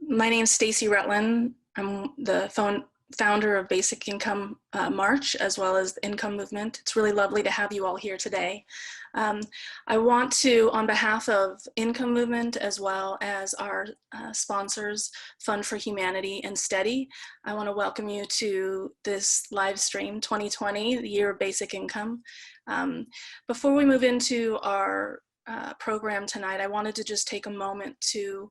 My name's Stacy Rutland. I'm the founder of Basic Income March, as well as the Income Movement. It's really lovely to have you all here today. I want to, on behalf of Income Movement, as well as our sponsors, Fund for Humanity and Steady, I want to welcome you to this Livestream 2020, the Year of Basic Income. Before we move into our program tonight, I wanted to just take a moment to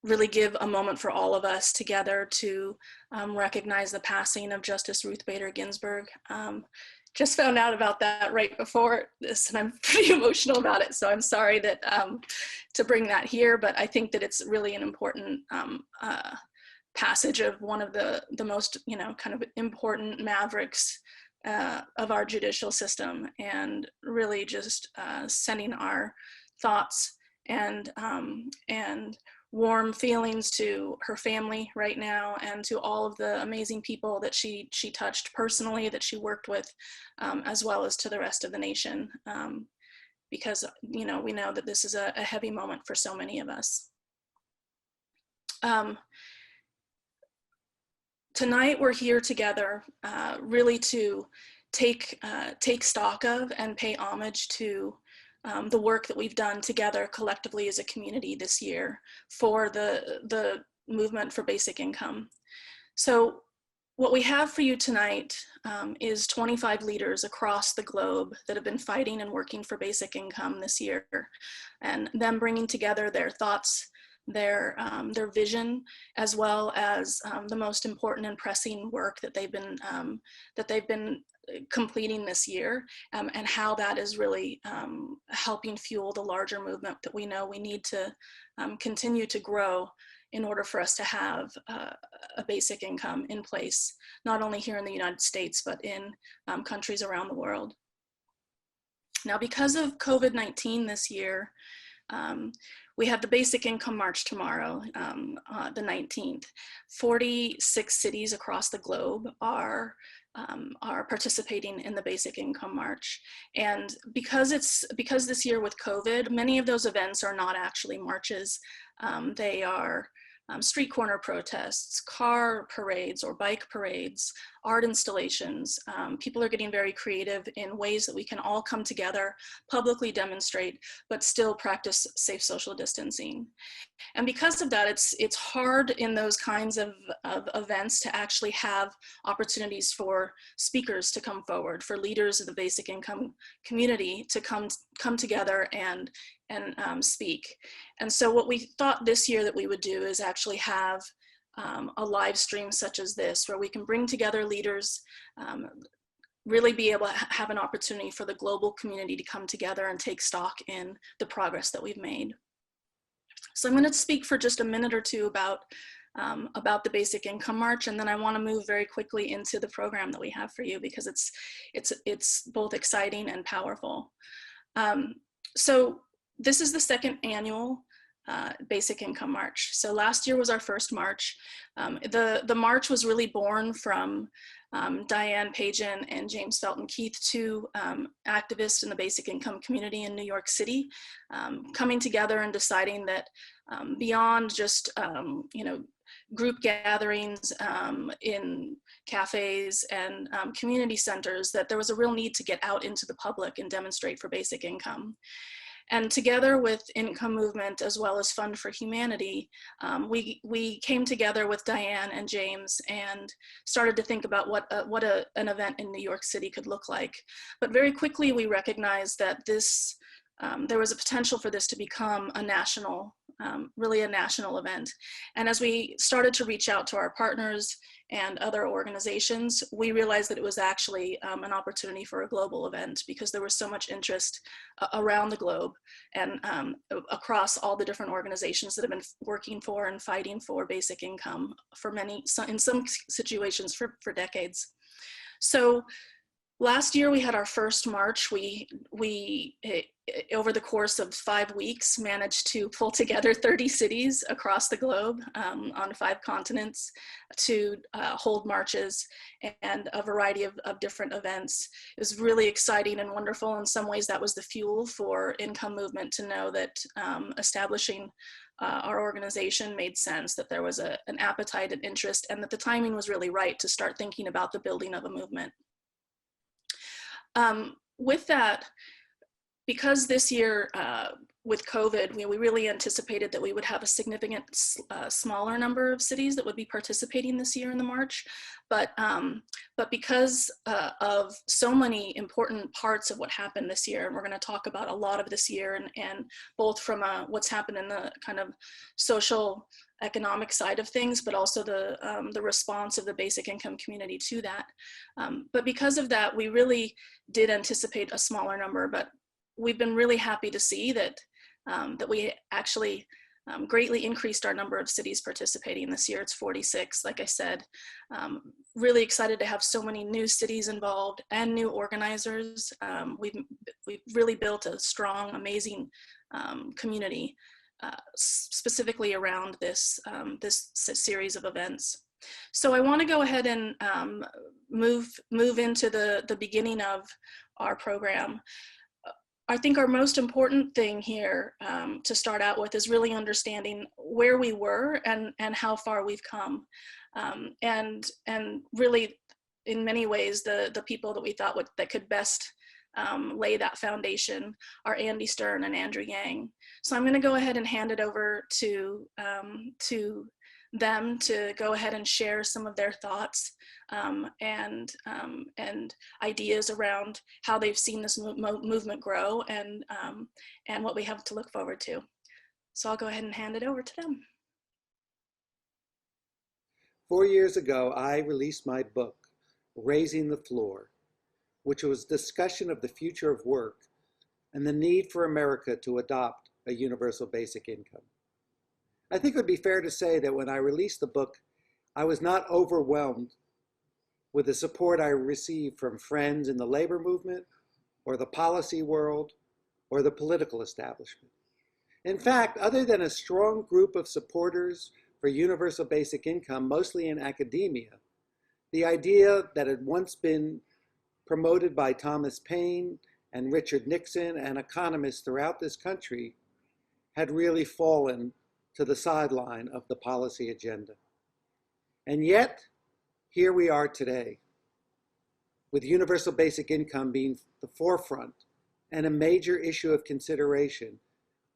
really give a moment for all of us together to recognize the passing of Justice Ruth Bader Ginsburg. Just found out about that right before this, and I'm pretty emotional about it, so I'm sorry that to bring that here, but I think that it's really an important passage of one of the most, kind of important mavericks of our judicial system, and really just sending our thoughts and warm feelings to her family right now, and to all of the amazing people that she touched personally, that she worked with, as well as to the rest of the nation, because we know that this is a heavy moment for so many of us. Tonight we're here together really to take stock of and pay homage to the work that we've done together collectively as a community this year for the movement for basic income. So what we have for you tonight is 25 leaders across the globe that have been fighting and working for basic income this year, and them bringing together their thoughts, their vision, as well as the most important and pressing work that they've been completing this year, and how that is really helping fuel the larger movement that we know we need to continue to grow in order for us to have a basic income in place, not only here in the United States, but in countries around the world. Now, because of COVID-19 this year, we have the Basic Income March tomorrow, the 19th. 46 cities across the globe are participating in the Basic Income March. And because this year with COVID, many of those events are not actually marches. They are street corner protests, car parades or bike parades, art installations. People are getting very creative in ways that we can all come together, publicly demonstrate, but still practice safe social distancing. And because of that, it's hard in those kinds of events to actually have opportunities for speakers to come forward, for leaders of the basic income community to come together and speak. And so what we thought this year that we would do is actually have a live stream such as this, where we can bring together leaders, really be able to have an opportunity for the global community to come together and take stock in the progress that we've made. So I'm going to speak for just a minute or two about the Basic Income March, and then I want to move very quickly into the program that we have for you, because it's both exciting and powerful. So this is the second annual Basic Income March. So last year was our first march. The march was really born from Diane Pagan and James Felton Keith, two activists in the basic income community in New York City, coming together and deciding that beyond just group gatherings in cafes and community centers, that there was a real need to get out into the public and demonstrate for basic income. And together with Income Movement, as well as Fund for Humanity, we came together with Diane and James and started to think about what an event in New York City could look like. But very quickly we recognized that there was a potential for this to become a national, really a national event. And as we started to reach out to our partners and other organizations, we realized that it was actually an opportunity for a global event, because there was so much interest around the globe and across all the different organizations that have been working for and fighting for basic income for in some situations for decades. So Last year we had our first march. Over the course of 5 weeks, managed to pull together 30 cities across the globe on 5 continents to hold marches and a variety of different events. It was really exciting and wonderful. In some ways, that was the fuel for Income Movement to know that establishing our organization made sense, that there was an appetite and interest, and that the timing was really right to start thinking about the building of a movement. With that, because this year with COVID, we really anticipated that we would have a significant smaller number of cities that would be participating this year in the march. But because of so many important parts of what happened this year, and we're going to talk about a lot of this year, and both from what's happened in the kind of social economic side of things, but also the response of the basic income community to that. But because of that, we really did anticipate a smaller number, but we've been really happy to see that that we actually greatly increased our number of cities participating this year. It's 46, like I said. Really excited to have so many new cities involved and new organizers. We've really built a strong, amazing community specifically around this series of events. So I want to go ahead and move into the beginning of our program. I think our most important thing here to start out with is really understanding where we were and how far we've come. And really, in many ways, the people that we thought that could best lay that foundation are Andy Stern and Andrew Yang. So I'm going to go ahead and hand it over to them to go ahead and share some of their thoughts and ideas around how they've seen this movement grow and what we have to look forward to. So I'll go ahead and hand it over to them. 4 years ago, I released my book, Raising the Floor, which was a discussion of the future of work and the need for America to adopt a universal basic income. I think it would be fair to say that when I released the book, I was not overwhelmed with the support I received from friends in the labor movement or the policy world or the political establishment. In fact, other than a strong group of supporters for universal basic income, mostly in academia, the idea that had once been promoted by Thomas Paine and Richard Nixon and economists throughout this country had really fallen to the sideline of the policy agenda. And yet, here we are today, with universal basic income being the forefront and a major issue of consideration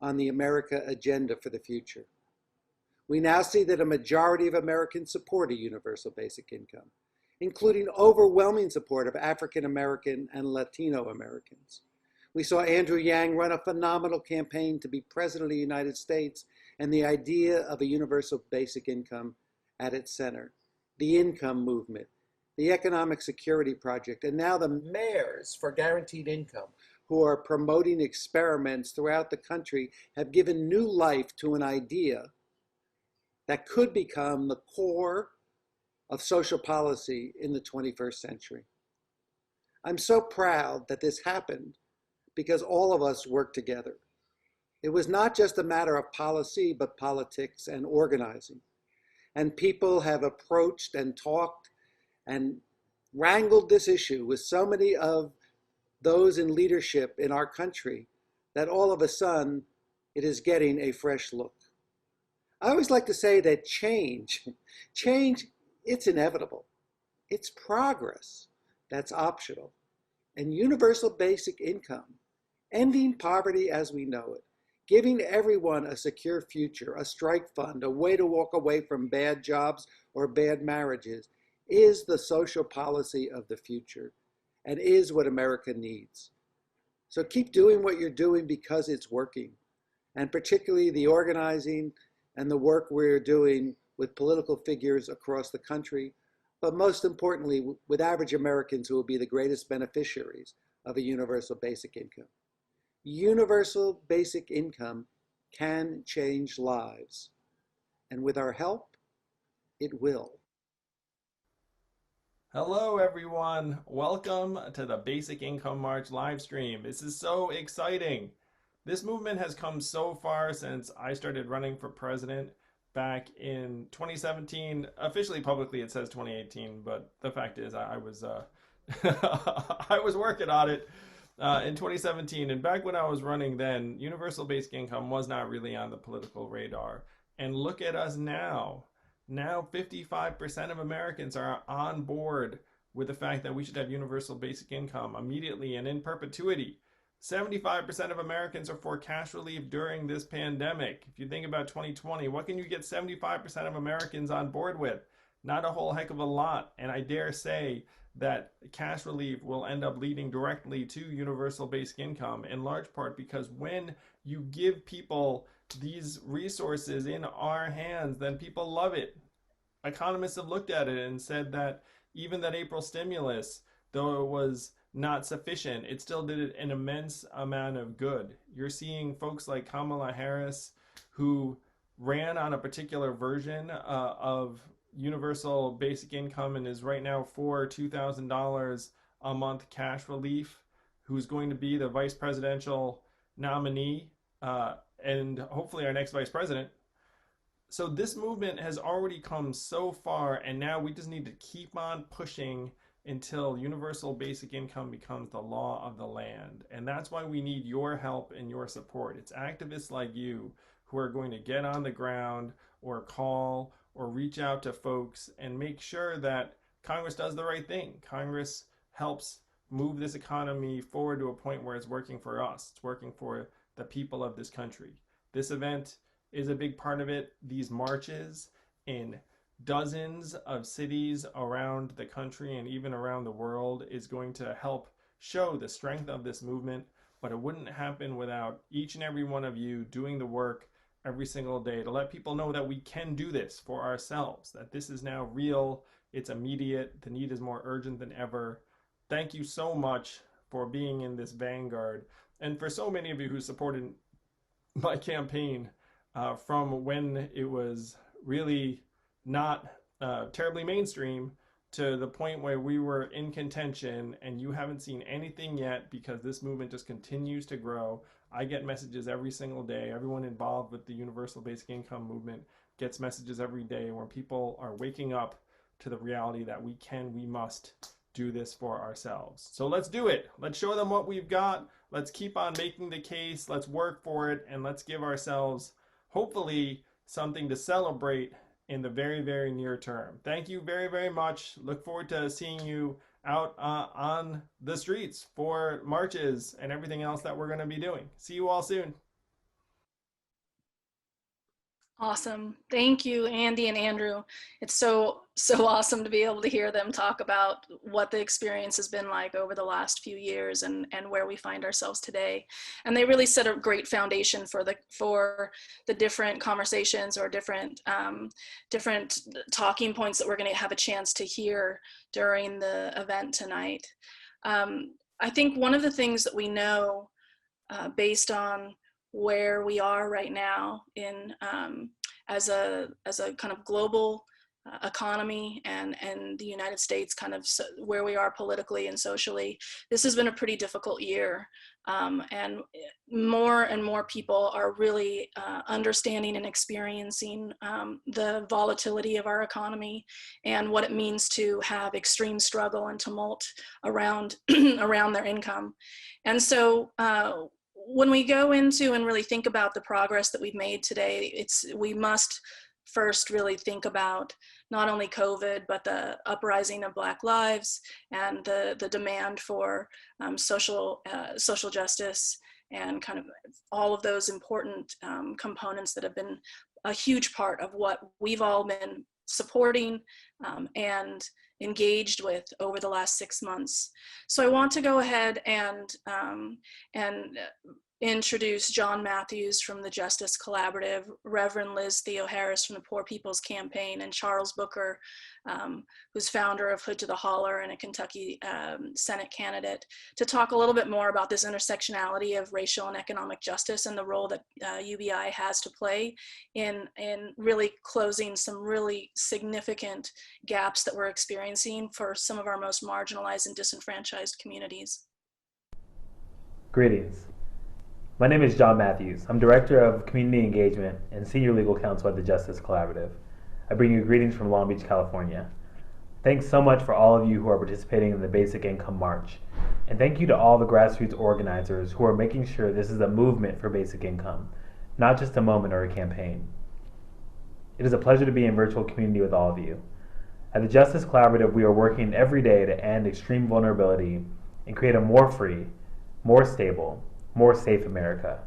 on the America agenda for the future. We now see that a majority of Americans support a universal basic income, including overwhelming support of African American and Latino Americans. We saw Andrew Yang run a phenomenal campaign to be President of the United States, and the idea of a universal basic income at its center. The income movement, the Economic Security Project, and now the mayors for guaranteed income, who are promoting experiments throughout the country, have given new life to an idea that could become the core of social policy in the 21st century. I'm so proud that this happened because all of us worked together. It was not just a matter of policy, but politics and organizing. And people have approached and talked and wrangled this issue with so many of those in leadership in our country that all of a sudden it is getting a fresh look. I always like to say that change, it's inevitable. It's progress that's optional. And universal basic income, ending poverty as we know it, giving everyone a secure future, a strike fund, a way to walk away from bad jobs or bad marriages, is the social policy of the future and is what America needs. So keep doing what you're doing because it's working, and particularly the organizing and the work we're doing with political figures across the country, but most importantly, with average Americans who will be the greatest beneficiaries of a universal basic income. Universal basic income can change lives, and with our help, it will. Hello, everyone. Welcome to the Basic Income March live stream. This is so exciting. This movement has come so far since I started running for president back in 2017. Officially, publicly, it says 2018, but the fact is, I was I was working on it in 2017. And back when I was running, then universal basic income was not really on the political radar. And look at us now. Now 55% of Americans are on board with the fact that we should have universal basic income immediately and in perpetuity. 75% of Americans are for cash relief during this pandemic. If you think about 2020, what can you get 75% of Americans on board with? Not a whole heck of a lot. And I dare say that cash relief will end up leading directly to universal basic income, in large part because when you give people these resources in our hands, then people love it. Economists have looked at it and said that even that April stimulus, though it was not sufficient, it still did an immense amount of good. You're seeing folks like Kamala Harris, who ran on a particular version of universal basic income and is right now for $2,000 a month cash relief, who's going to be the vice presidential nominee and hopefully our next vice president. So this movement has already come so far, and now we just need to keep on pushing until universal basic income becomes the law of the land. And that's why we need your help and your support. It's activists like you who are going to get on the ground or call or reach out to folks and make sure that Congress does the right thing. Congress helps move this economy forward to a point where it's working for us. It's working for the people of this country. This event is a big part of it. These marches in dozens of cities around the country and even around the world is going to help show the strength of this movement, but it wouldn't happen without each and every one of you doing the work every single day to let people know that we can do this for ourselves, that this is now real, it's immediate, the need is more urgent than ever. Thank you so much for being in this vanguard, and for so many of you who supported my campaign from when it was really not terribly mainstream to the point where we were in contention, and you haven't seen anything yet because this movement just continues to grow. I get messages every single day. Everyone involved with the universal basic income movement gets messages every day where people are waking up to the reality that we must do this for ourselves. So let's do it. Let's show them what we've got. Let's keep on making the case. Let's work for it, and let's give ourselves hopefully something to celebrate in the very, very near term. Thank you very, very much. Look forward to seeing you out on the streets for marches and everything else that we're going to be doing. See you all soon. Awesome. Thank you, Andy and Andrew. It's so awesome to be able to hear them talk about what the experience has been like over the last few years and where we find ourselves today. And they really set a great foundation for the different conversations or different talking points that we're going to have a chance to hear during the event tonight. I think one of the things that we know based on where we are right now in as a kind of global economy and the United States, kind of where we are politically and socially. This has been a pretty difficult year, and more people are really understanding and experiencing the volatility of our economy and what it means to have extreme struggle and tumult around around their income. And so when we go into and really think about the progress that we've made today, we must first really think about not only COVID, but the uprising of Black lives and the demand for social justice and kind of all of those important components that have been a huge part of what we've all been supporting and engaged with over the last 6 months. So I want to go ahead and introduce John Matthews from the Justice Collaborative, Reverend Liz Theo-Harris from the Poor People's Campaign, and Charles Booker, who's founder of Hood to the Holler and a Kentucky Senate candidate, to talk a little bit more about this intersectionality of racial and economic justice and the role that UBI has to play in really closing some really significant gaps that we're experiencing for some of our most marginalized and disenfranchised communities. Greetings. My name is John Matthews. I'm Director of Community Engagement and Senior Legal Counsel at the Justice Collaborative. I bring you greetings from Long Beach, California. Thanks so much for all of you who are participating in the Basic Income March. And thank you to all the grassroots organizers who are making sure this is a movement for basic income, not just a moment or a campaign. It is a pleasure to be in virtual community with all of you. At the Justice Collaborative, we are working every day to end extreme vulnerability and create a more free, more stable, more safe America.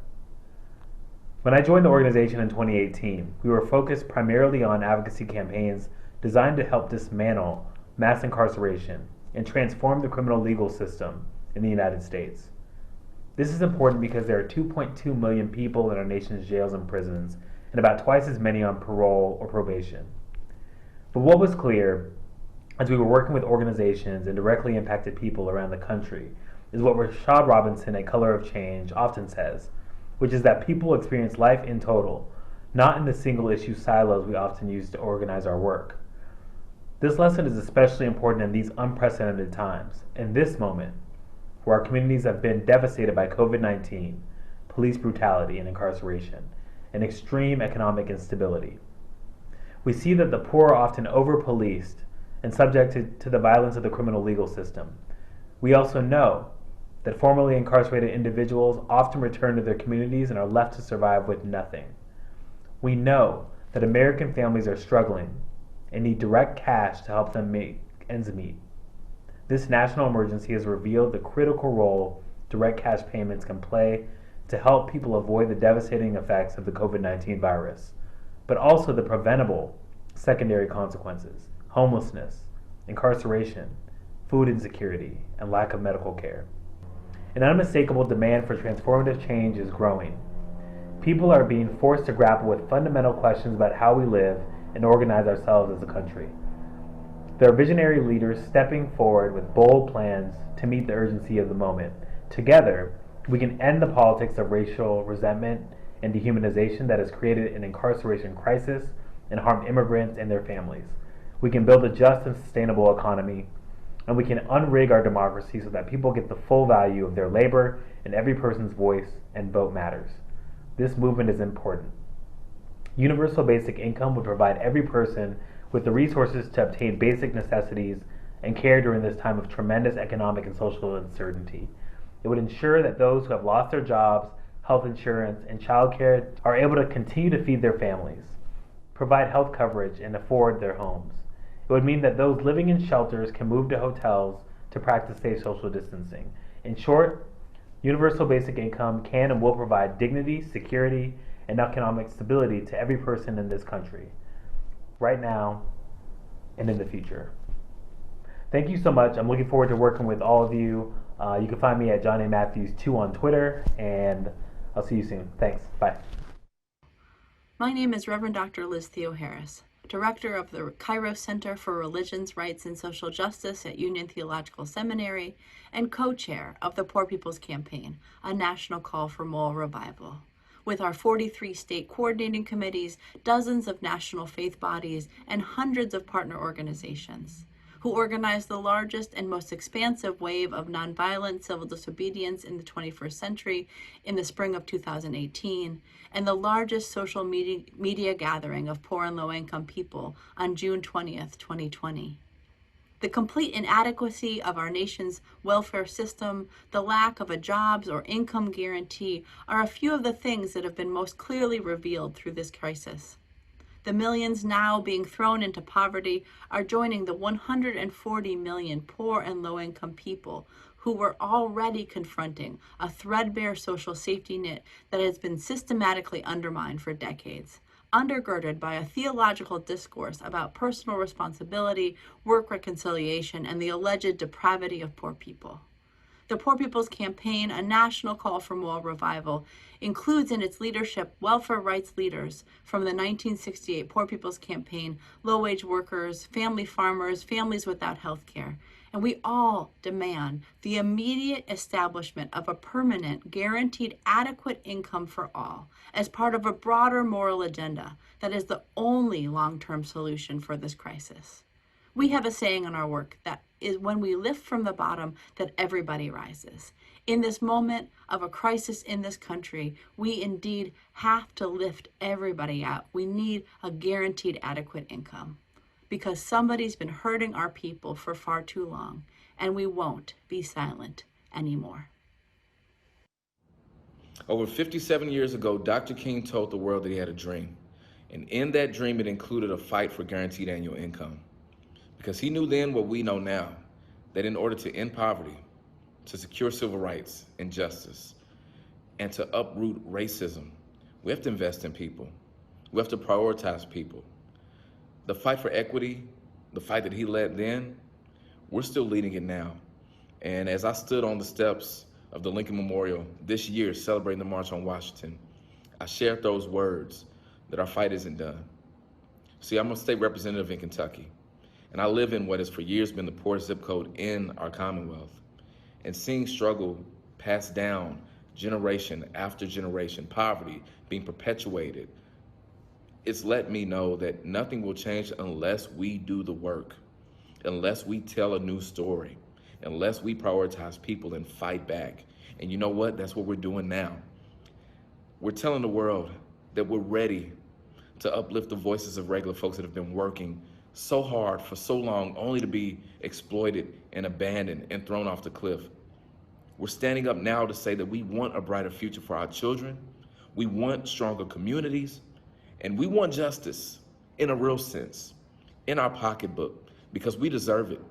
When I joined the organization in 2018, we were focused primarily on advocacy campaigns designed to help dismantle mass incarceration and transform the criminal legal system in the United States. This is important because there are 2.2 million people in our nation's jails and prisons, and about twice as many on parole or probation. But what was clear as we were working with organizations and directly impacted people around the country is what Rashad Robinson at Color of Change often says, which is that people experience life in total, not in the single issue silos we often use to organize our work. This lesson is especially important in these unprecedented times, in this moment, where our communities have been devastated by COVID-19, police brutality and incarceration, and extreme economic instability. We see that the poor are often over-policed and subjected to the violence of the criminal legal system. We also know that formerly incarcerated individuals often return to their communities and are left to survive with nothing. We know that American families are struggling and need direct cash to help them make ends meet. This national emergency has revealed the critical role direct cash payments can play to help people avoid the devastating effects of the COVID-19 virus, but also the preventable secondary consequences: homelessness, incarceration, food insecurity, and lack of medical care. An unmistakable demand for transformative change is growing. People are being forced to grapple with fundamental questions about how we live and organize ourselves as a country. There are visionary leaders stepping forward with bold plans to meet the urgency of the moment. Together, we can end the politics of racial resentment and dehumanization that has created an incarceration crisis and harmed immigrants and their families. We can build a just and sustainable economy, and we can unrig our democracy so that people get the full value of their labor and every person's voice and vote matters. This movement is important. Universal basic income would provide every person with the resources to obtain basic necessities and care during this time of tremendous economic and social uncertainty. It would ensure that those who have lost their jobs, health insurance, and childcare are able to continue to feed their families, provide health coverage, and afford their homes. It would mean that those living in shelters can move to hotels to practice safe social distancing. In short, universal basic income can and will provide dignity, security, and economic stability to every person in this country, right now and in the future. Thank you so much. I'm looking forward to working with all of you. You can find me at John A. Matthews 2 on Twitter, and I'll see you soon. Thanks. Bye. My name is Reverend Dr. Liz Theo Harris, Director of the Cairo Center for Religions, Rights, and Social Justice at Union Theological Seminary, and co-chair of the Poor People's Campaign, a national call for moral revival. With our 43 state coordinating committees, dozens of national faith bodies, and hundreds of partner organizations, who organized the largest and most expansive wave of nonviolent civil disobedience in the 21st century in the spring of 2018, and the largest social media gathering of poor and low-income people on June 20th, 2020. The complete inadequacy of our nation's welfare system, the lack of a jobs or income guarantee are a few of the things that have been most clearly revealed through this crisis. The millions now being thrown into poverty are joining the 140 million poor and low-income people who were already confronting a threadbare social safety net that has been systematically undermined for decades, undergirded by a theological discourse about personal responsibility, work reconciliation, and the alleged depravity of poor people. The Poor People's Campaign, a national call for moral revival, includes in its leadership welfare rights leaders from the 1968 Poor People's Campaign, low-wage workers, family farmers, families without health care. And we all demand the immediate establishment of a permanent, guaranteed, adequate income for all as part of a broader moral agenda that is the only long-term solution for this crisis. We have a saying in our work that is when we lift from the bottom, that everybody rises. In this moment of a crisis in this country, we indeed have to lift everybody out. We need a guaranteed adequate income because somebody's been hurting our people for far too long, and we won't be silent anymore. Over 57 years ago, Dr. King told the world that he had a dream. And in that dream, it included a fight for guaranteed annual income. Because he knew then what we know now, that in order to end poverty, to secure civil rights and justice, and to uproot racism, we have to invest in people. We have to prioritize people. The fight for equity, the fight that he led then, we're still leading it now. And as I stood on the steps of the Lincoln Memorial this year, celebrating the March on Washington, I shared those words that our fight isn't done. See, I'm a state representative in Kentucky, and I live in what has for years been the poorest zip code in our Commonwealth. And seeing struggle passed down generation after generation, poverty being perpetuated, it's let me know that nothing will change unless we do the work, unless we tell a new story, unless we prioritize people and fight back. And you know what? That's what we're doing now. We're telling the world that we're ready to uplift the voices of regular folks that have been working so hard for so long, only to be exploited and abandoned and thrown off the cliff. We're standing up now to say that we want a brighter future for our children, we want stronger communities, and we want justice in a real sense, in our pocketbook, because we deserve it.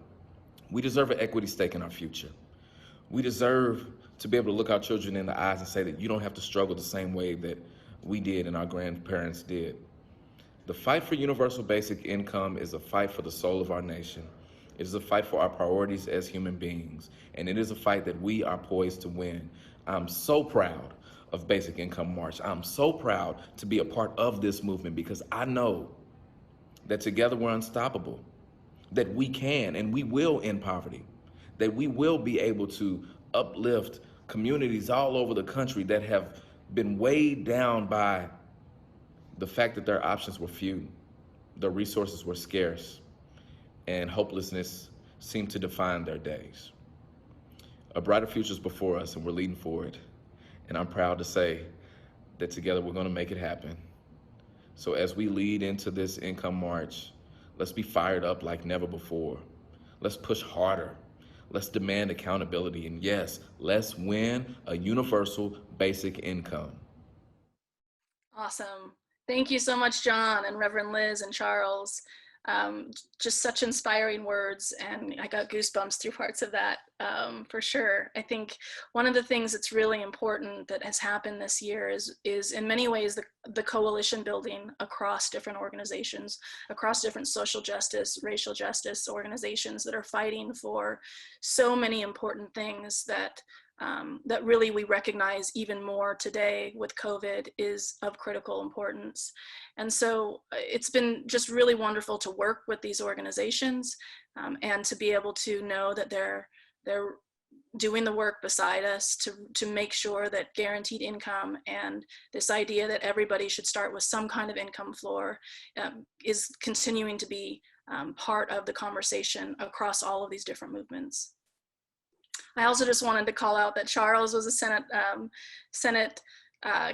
We deserve an equity stake in our future. We deserve to be able to look our children in the eyes and say that you don't have to struggle the same way that we did and our grandparents did. The fight for universal basic income is a fight for the soul of our nation. It is a fight for our priorities as human beings, and it is a fight that we are poised to win. I'm so proud of Basic Income March. I'm so proud to be a part of this movement because I know that together we're unstoppable, that we can and we will end poverty, that we will be able to uplift communities all over the country that have been weighed down by the fact that their options were few, their resources were scarce, and hopelessness seemed to define their days. A brighter future is before us, and we're leading forward. And I'm proud to say that together we're going to make it happen. So as we lead into this income march, let's be fired up like never before. Let's push harder. Let's demand accountability. And yes, let's win a universal basic income. Awesome. Thank you so much, John and Reverend Liz and Charles. Just such inspiring words, and I got goosebumps through parts of that for sure. I think one of the things that's really important that has happened this year is in many ways the coalition building across different organizations, across different social justice, racial justice organizations that are fighting for so many important things that that really we recognize even more today with COVID is of critical importance. And so it's been just really wonderful to work with these organizations and to be able to know that they're doing the work beside us to make sure that guaranteed income and this idea that everybody should start with some kind of income floor is continuing to be part of the conversation across all of these different movements. I also just wanted to call out that Charles was a Senate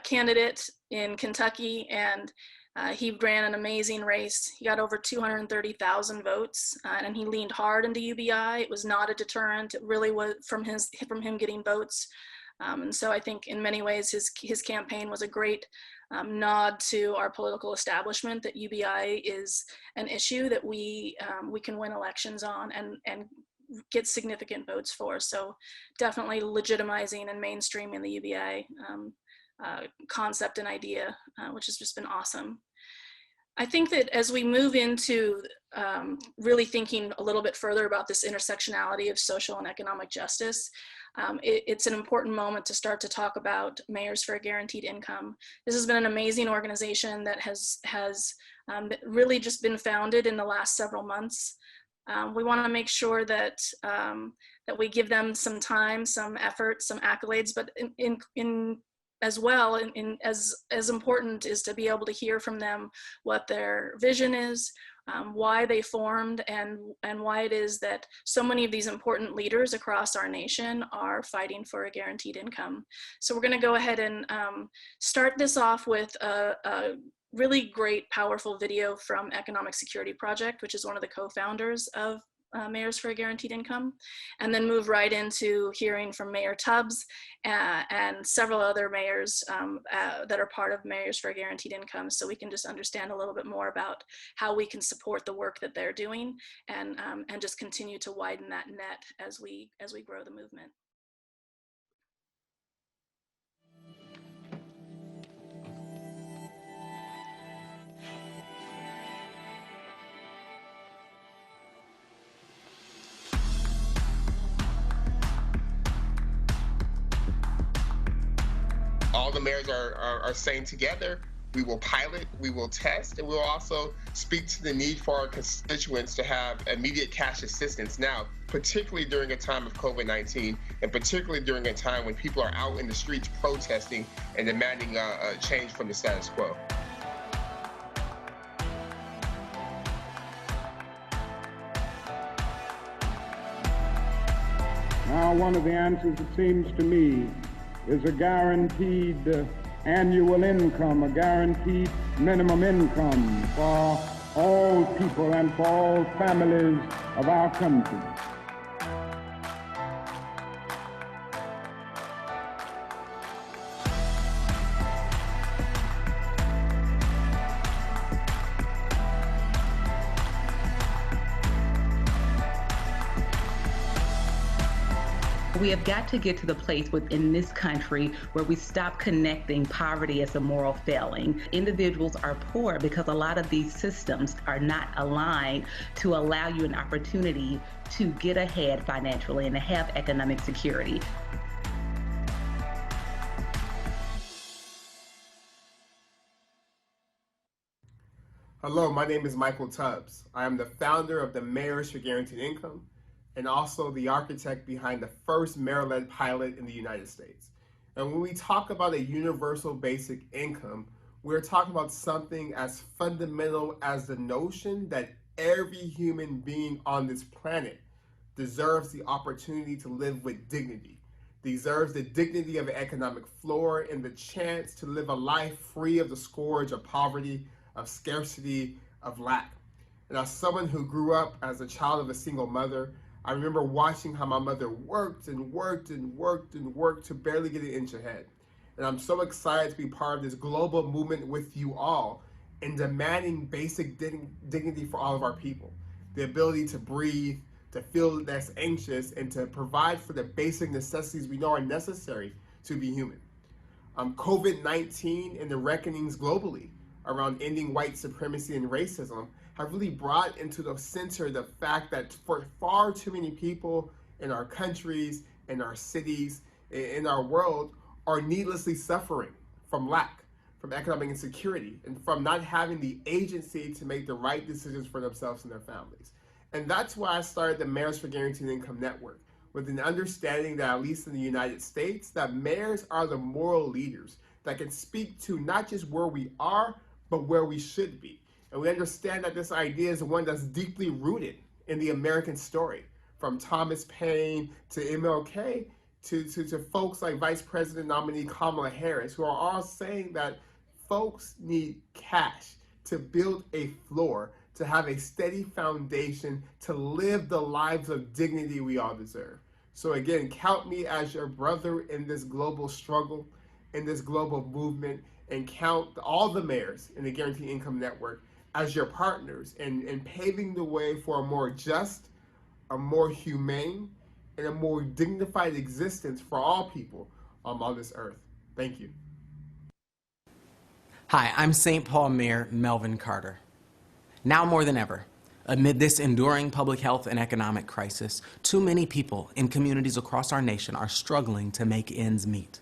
candidate in Kentucky, and he ran an amazing race. He got over 230,000 votes, and he leaned hard into UBI. It was not a deterrent. It really was from him getting votes. And so I think in many ways his campaign was a great nod to our political establishment that UBI is an issue that we can win elections on and get significant votes for. So definitely legitimizing and mainstreaming the UBI concept and idea, which has just been awesome. I think that as we move into really thinking a little bit further about this intersectionality of social and economic justice, it's an important moment to start to talk about Mayors for a Guaranteed Income. This has been an amazing organization that has really just been founded in the last several months. We want to make sure that that we give them some time, some effort, some accolades, but in as well, as important is to be able to hear from them what their vision is, why they formed, and why it is that so many of these important leaders across our nation are fighting for a guaranteed income. So we're going to go ahead and start this off with a really great, powerful video from Economic Security Project, which is one of the co-founders of Mayors for a Guaranteed Income, and then move right into hearing from Mayor Tubbs and several other mayors that are part of Mayors for a Guaranteed Income, so we can just understand a little bit more about how we can support the work that they're doing and just continue to widen that net as we grow the movement. All the mayors are saying together, we will pilot, we will test, and we'll also speak to the need for our constituents to have immediate cash assistance now, particularly during a time of COVID-19, and particularly during a time when people are out in the streets protesting and demanding a change from the status quo. Now, one of the answers, it seems to me, is a guaranteed annual income, a guaranteed minimum income for all people and for all families of our country. We have got to get to the place within this country where we stop connecting poverty as a moral failing. Individuals are poor because a lot of these systems are not aligned to allow you an opportunity to get ahead financially and to have economic security. Hello, my name is Michael Tubbs. I am the founder of the Mayors for Guaranteed Income and also the architect behind the first mayor-led pilot in the United States. And when we talk about a universal basic income, we're talking about something as fundamental as the notion that every human being on this planet deserves the opportunity to live with dignity, deserves the dignity of an economic floor and the chance to live a life free of the scourge of poverty, of scarcity, of lack. And as someone who grew up as a child of a single mother, I remember watching how my mother worked and worked and worked and worked to barely get an inch ahead. And I'm so excited to be part of this global movement with you all in demanding basic dignity for all of our people. The ability to breathe, to feel less anxious, and to provide for the basic necessities we know are necessary to be human. COVID-19 and the reckonings globally around ending white supremacy and racism have really brought into the center the fact that for far too many people in our countries, in our cities, in our world are needlessly suffering from lack, from economic insecurity, and from not having the agency to make the right decisions for themselves and their families. And that's why I started the Mayors for Guaranteed Income Network, with an understanding that, at least in the United States, that mayors are the moral leaders that can speak to not just where we are, but where we should be. And we understand that this idea is one that's deeply rooted in the American story, from Thomas Paine to MLK to folks like Vice President nominee Kamala Harris, who are all saying that folks need cash to build a floor, to have a steady foundation, to live the lives of dignity we all deserve. So again, count me as your brother in this global struggle, in this global movement, and count all the mayors in the Guaranteed Income Network as your partners in paving the way for a more just, a more humane, and a more dignified existence for all people on this earth. Thank you. Hi, I'm St. Paul Mayor Melvin Carter. Now more than ever, amid this enduring public health and economic crisis, too many people in communities across our nation are struggling to make ends meet.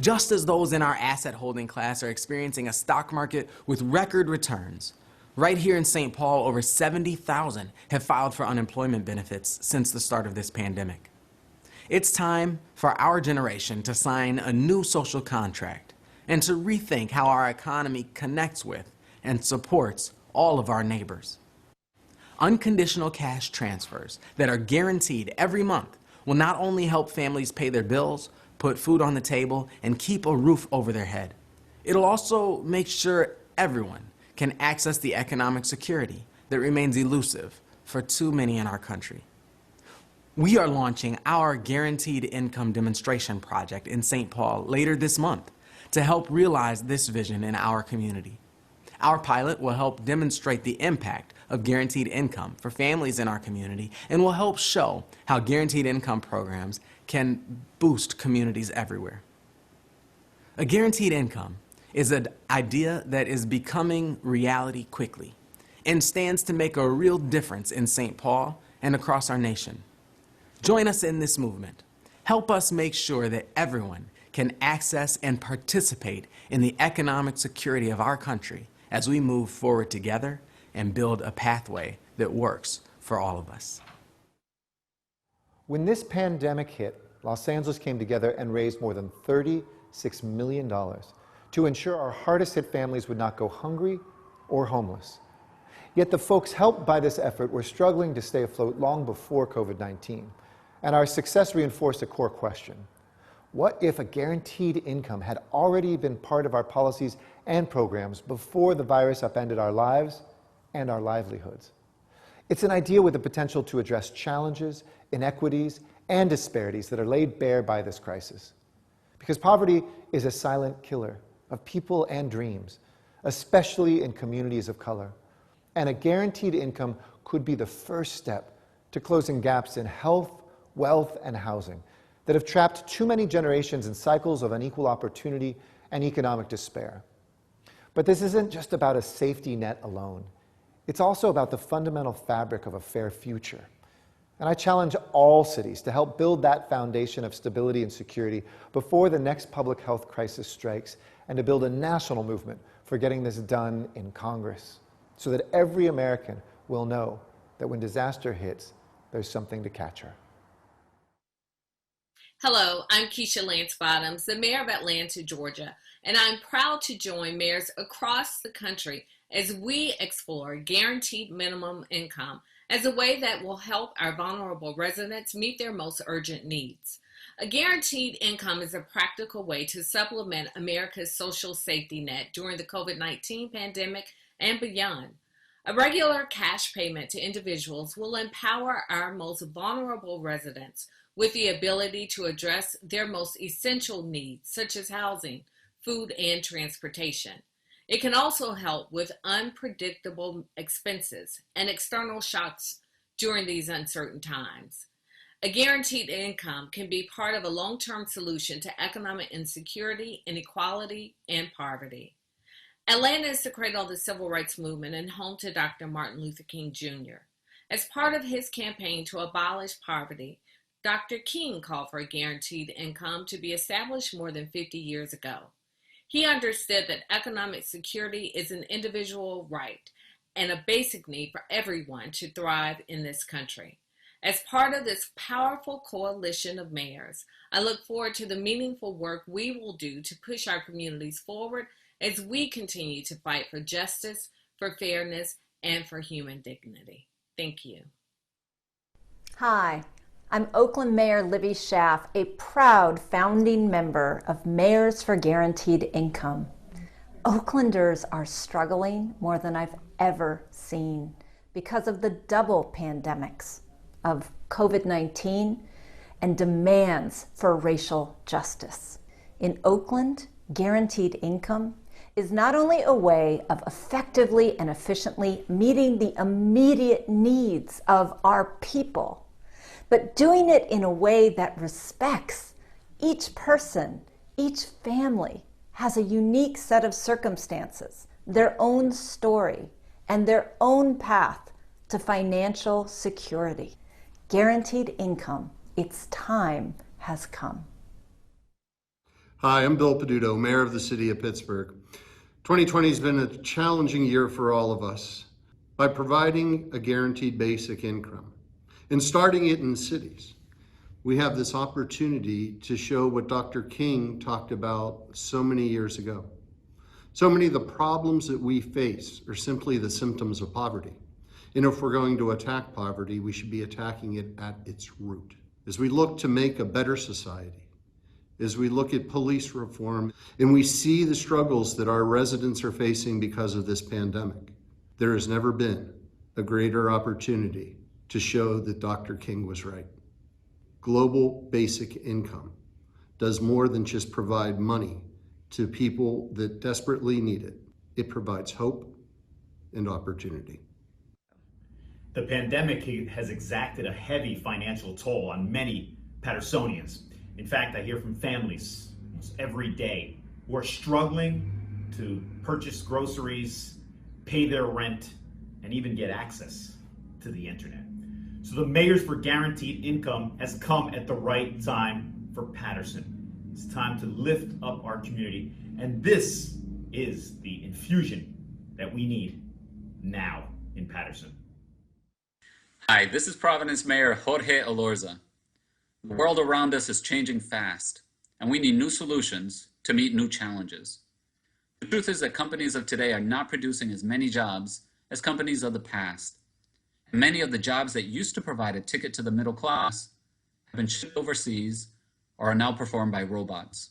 Just as those in our asset holding class are experiencing a stock market with record returns, right here in St. Paul, over 70,000 have filed for unemployment benefits since the start of this pandemic. It's time for our generation to sign a new social contract and to rethink how our economy connects with and supports all of our neighbors. Unconditional cash transfers that are guaranteed every month will not only help families pay their bills, put food on the table, and keep a roof over their head, it'll also make sure everyone can access the economic security that remains elusive for too many in our country. We are launching our Guaranteed Income Demonstration Project in St. Paul later this month to help realize this vision in our community. Our pilot will help demonstrate the impact of guaranteed income for families in our community and will help show how guaranteed income programs can boost communities everywhere. A guaranteed income is an idea that is becoming reality quickly and stands to make a real difference in St. Paul and across our nation. Join us in this movement. Help us make sure that everyone can access and participate in the economic security of our country as we move forward together and build a pathway that works for all of us. When this pandemic hit, Los Angeles came together and raised more than $36 million to ensure our hardest hit families would not go hungry or homeless. Yet the folks helped by this effort were struggling to stay afloat long before COVID-19. And our success reinforced a core question. What if a guaranteed income had already been part of our policies and programs before the virus upended our lives and our livelihoods? It's an idea with the potential to address challenges, inequities, and disparities that are laid bare by this crisis. Because poverty is a silent killer of people and dreams, especially in communities of color. And a guaranteed income could be the first step to closing gaps in health, wealth, and housing that have trapped too many generations in cycles of unequal opportunity and economic despair. But this isn't just about a safety net alone. It's also about the fundamental fabric of a fair future. And I challenge all cities to help build that foundation of stability and security before the next public health crisis strikes, and to build a national movement for getting this done in Congress, so that every American will know that when disaster hits, there's something to catch her. Hello, I'm Keisha Lance Bottoms, the mayor of Atlanta, Georgia, and I'm proud to join mayors across the country as we explore guaranteed minimum income as a way that will help our vulnerable residents meet their most urgent needs. A guaranteed income is a practical way to supplement America's social safety net during the COVID-19 pandemic and beyond. A regular cash payment to individuals will empower our most vulnerable residents with the ability to address their most essential needs, such as housing, food, and transportation. It can also help with unpredictable expenses and external shocks during these uncertain times. A guaranteed income can be part of a long-term solution to economic insecurity, inequality, and poverty. Atlanta is the cradle of the civil rights movement and home to Dr. Martin Luther King Jr. As part of his campaign to abolish poverty, Dr. King called for a guaranteed income to be established more than 50 years ago. He understood that economic security is an individual right and a basic need for everyone to thrive in this country. As part of this powerful coalition of mayors, I look forward to the meaningful work we will do to push our communities forward as we continue to fight for justice, for fairness, and for human dignity. Thank you. Hi, I'm Oakland Mayor Libby Schaaf, a proud founding member of Mayors for Guaranteed Income. Oaklanders are struggling more than I've ever seen because of the double pandemics of COVID-19 and demands for racial justice. In Oakland, guaranteed income is not only a way of effectively and efficiently meeting the immediate needs of our people, but doing it in a way that respects each person. Each family has a unique set of circumstances, their own story, and their own path to financial security. Guaranteed income, its time has come. Hi, I'm Bill Peduto, Mayor of the City of Pittsburgh. 2020 has been a challenging year for all of us. By providing a guaranteed basic income and starting it in cities, We have this opportunity to show what Dr. King talked about so many years ago. So many of the problems that we face are simply the symptoms of poverty. And if we're going to attack poverty, we should be attacking it at its root. As we look to make a better society, as we look at police reform, and we see the struggles that our residents are facing because of this pandemic, there has never been a greater opportunity to show that Dr. King was right. Global basic income does more than just provide money to people that desperately need it. It provides hope and opportunity. The pandemic has exacted a heavy financial toll on many Pattersonians. In fact, I hear from families almost every day who are struggling to purchase groceries, pay their rent, and even get access to the internet. So the Mayors for Guaranteed Income has come at the right time for Patterson. It's time to lift up our community, and this is the infusion that we need now in Patterson. Hi, this is Providence Mayor Jorge Elorza. The world around us is changing fast, and we need new solutions to meet new challenges. The truth is that companies of today are not producing as many jobs as companies of the past. And many of the jobs that used to provide a ticket to the middle class have been shipped overseas or are now performed by robots.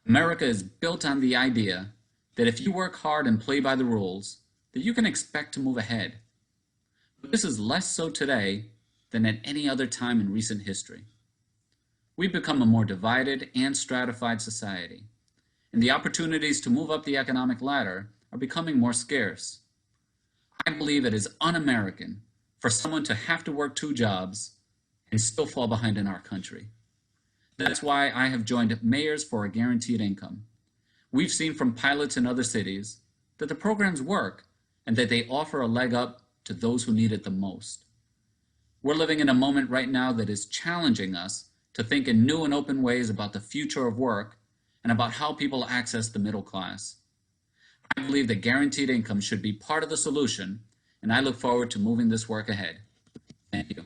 America is built on the idea that if you work hard and play by the rules, that you can expect to move ahead. But this is less so today than at any other time in recent history. We've become a more divided and stratified society, and the opportunities to move up the economic ladder are becoming more scarce. I believe it is un-American for someone to have to work 2 jobs and still fall behind in our country. That's why I have joined Mayors for a Guaranteed Income. We've seen from pilots in other cities that the programs work and that they offer a leg up to those who need it the most. We're living in a moment right now that is challenging us to think in new and open ways about the future of work and about how people access the middle class. I believe that guaranteed income should be part of the solution, and I look forward to moving this work ahead. Thank you.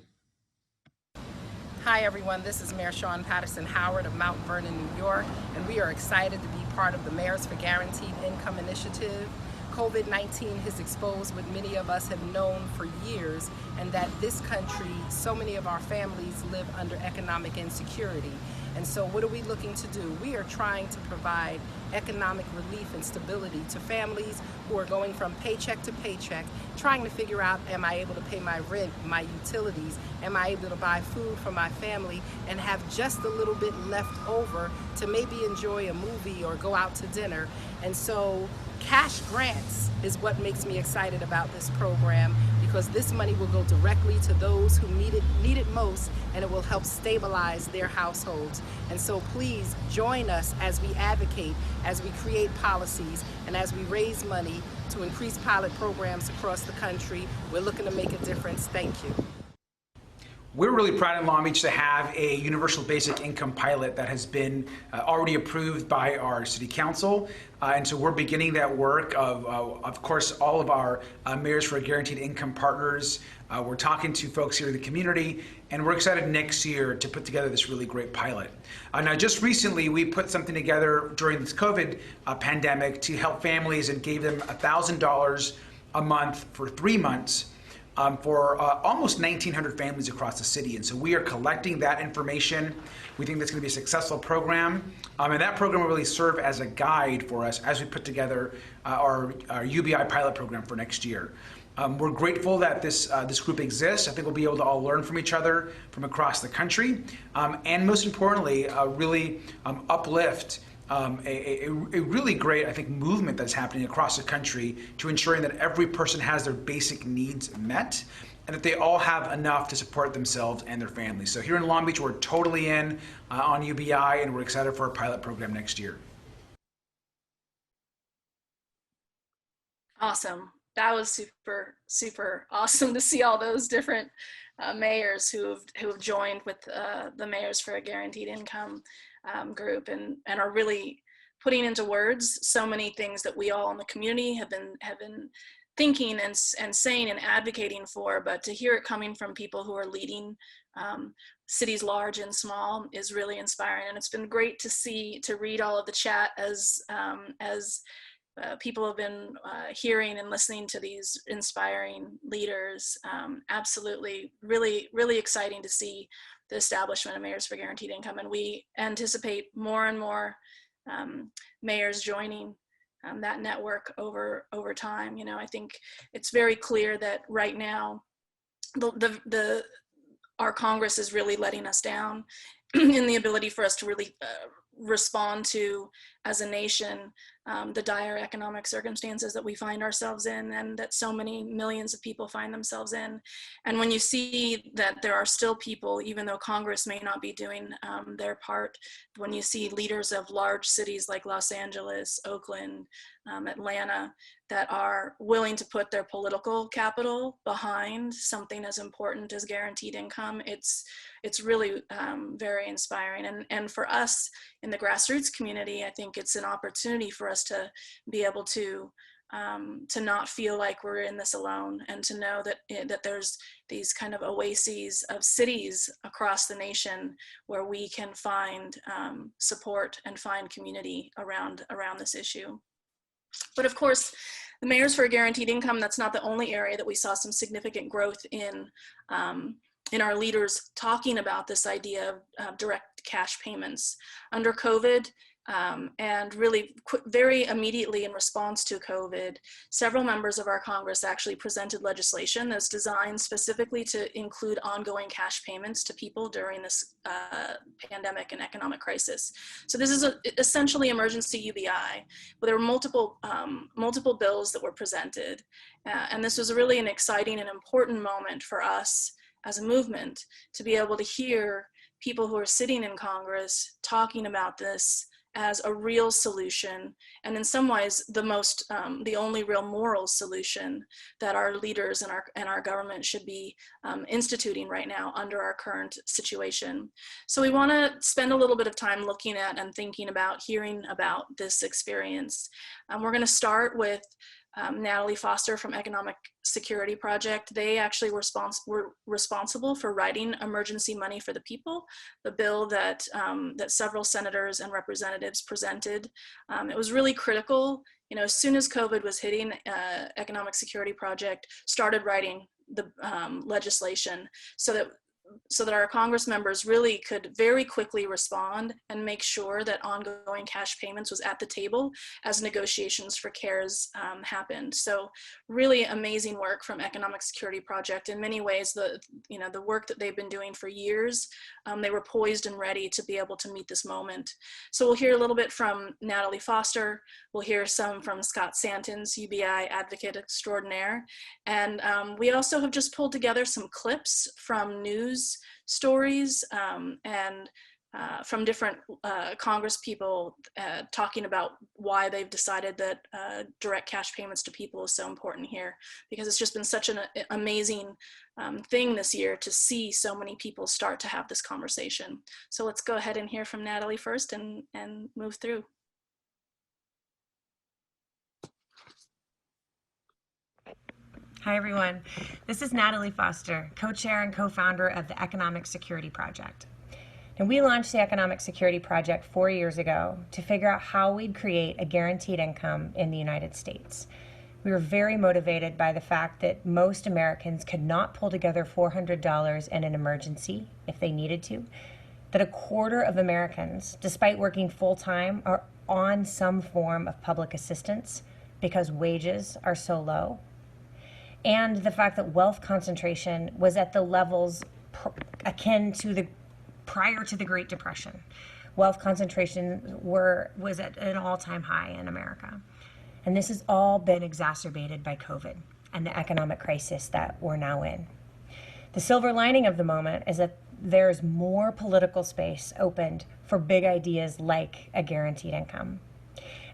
Hi everyone, this is Mayor Sean Patterson Howard of Mount Vernon, New York, and we are excited to be part of the Mayors for Guaranteed Income initiative. COVID-19 has exposed what many of us have known for years, and that this country, so many of our families live under economic insecurity. And so what are we looking to do? We are trying to provide economic relief and stability to families who are going from paycheck to paycheck, trying to figure out, am I able to pay my rent, my utilities, am I able to buy food for my family, and have just a little bit left over to maybe enjoy a movie or go out to dinner. And so cash grants is what makes me excited about this program, because this money will go directly to those who need it most, and it will help stabilize their households. And so please join us as we advocate, as we create policies, and as we raise money to increase pilot programs across the country. We're looking to make a difference. Thank you. We're really proud in Long Beach to have a universal basic income pilot that has been already approved by our city council. And so we're beginning that work of course, all of our Mayors for a Guaranteed Income partners. We're talking to folks here in the community, and we're excited next year to put together this really great pilot. Now, just recently, we put something together during this COVID pandemic to help families and gave them $1,000 a month for 3 months. For almost 1,900 families across the city. And so we are collecting that information. We think that's going to be a successful program. And that program will really serve as a guide for us as we put together our UBI pilot program for next year. We're grateful that this group exists. I think we'll be able to all learn from each other from across the country. And most importantly, really uplift a really great, I think, movement that's happening across the country to ensuring that every person has their basic needs met and that they all have enough to support themselves and their families. So here in Long Beach, we're totally in on UBI, and we're excited for our pilot program next year. Awesome. That was super, super awesome to see all those different mayors who have joined with the Mayors for a Guaranteed Income group and are really putting into words so many things that we all in the community have been thinking and saying and advocating for, but to hear it coming from people who are leading cities large and small is really inspiring. And it's been great to read all of the chat as people have been hearing and listening to these inspiring leaders. Absolutely, really, really exciting to see the establishment of Mayors for Guaranteed Income. And we anticipate more and more mayors joining that network over time. You know, I think it's very clear that right now, our Congress is really letting us down in the ability for us to really respond to, as a nation, the dire economic circumstances that we find ourselves in, and that so many millions of people find themselves in. And when you see that there are still people, even though Congress may not be doing their part, when you see leaders of large cities like Los Angeles, Oakland, Atlanta, that are willing to put their political capital behind something as important as guaranteed income, it's really very inspiring. And for us in the grassroots community, I think it's an opportunity for us to be able to not feel like we're in this alone, and to know that there's these kind of oases of cities across the nation where we can find support and find community around this issue. But of course, the Mayors for a Guaranteed Income, that's not the only area that we saw some significant growth in our leaders talking about this idea of direct cash payments. Under COVID, and really very immediately in response to COVID, several members of our Congress actually presented legislation that's designed specifically to include ongoing cash payments to people during this pandemic and economic crisis. So this is essentially emergency UBI, but there were multiple bills that were presented. And this was really an exciting and important moment for us as a movement to be able to hear people who are sitting in Congress talking about this as a real solution, and in some ways the only real moral solution that our leaders and our government should be instituting right now under our current situation. So we want to spend a little bit of time looking at and thinking about, hearing about this experience. We're going to start with Natalie Foster from Economic Security Project. They actually were responsible for writing Emergency Money for the People, the bill that several senators and representatives presented. It was really critical. You know, as soon as COVID was hitting, Economic Security Project started writing the legislation so that our Congress members really could very quickly respond and make sure that ongoing cash payments was at the table as negotiations for CARES happened. So really amazing work from Economic Security Project. In many ways, the work that they've been doing for years, they were poised and ready to be able to meet this moment. So we'll hear a little bit from Natalie Foster. We'll hear some from Scott Santens, UBI Advocate Extraordinaire. And we also have just pulled together some clips from news stories and from different Congress people talking about why they've decided that direct cash payments to people is so important here, because it's just been such an amazing thing this year to see so many people start to have this conversation. So let's go ahead and hear from Natalie first and move through. Hi, everyone. This is Natalie Foster, co-chair and co-founder of the Economic Security Project. And we launched the Economic Security Project 4 years ago to figure out how we'd create a guaranteed income in the United States. We were very motivated by the fact that most Americans could not pull together $400 in an emergency if they needed to, that a quarter of Americans, despite working full-time, are on some form of public assistance because wages are so low, and the fact that wealth concentration was at the levels akin to prior to the Great Depression. Wealth concentration was at an all-time high in America. And this has all been exacerbated by COVID and the economic crisis that we're now in. The silver lining of the moment is that there's more political space opened for big ideas like a guaranteed income.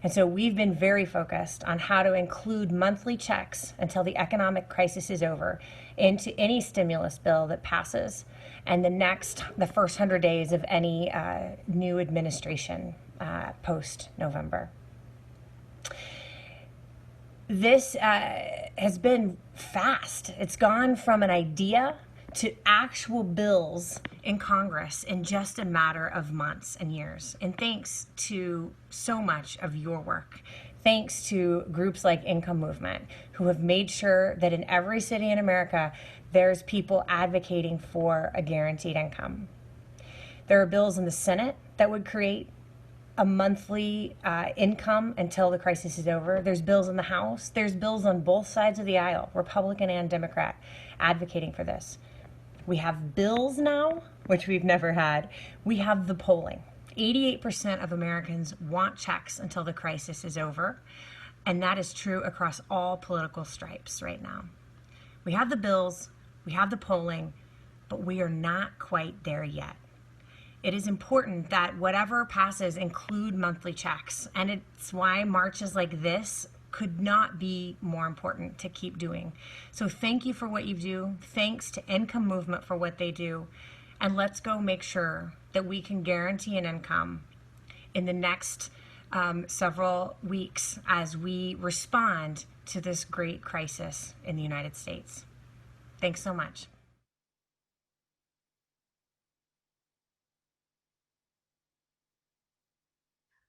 And so we've been very focused on how to include monthly checks until the economic crisis is over into any stimulus bill that passes, and the first 100 days of any new administration post-November. This has been fast. It's gone from an idea to actual bills in Congress in just a matter of months and years. And thanks to so much of your work. Thanks to groups like Income Movement, who have made sure that in every city in America, there's people advocating for a guaranteed income. There are bills in the Senate that would create a monthly income until the crisis is over. There's bills in the House. There's bills on both sides of the aisle, Republican and Democrat, advocating for this. We have bills now, which we've never had. We have the polling. 88% of Americans want checks until the crisis is over, and that is true across all political stripes right now. We have the bills, we have the polling, but we are not quite there yet. It is important that whatever passes include monthly checks, and it's why marches like this could not be more important to keep doing. So thank you for what you do. Thanks to Income Movement for what they do. And let's go make sure that we can guarantee an income in the next several weeks as we respond to this great crisis in the United States. Thanks so much.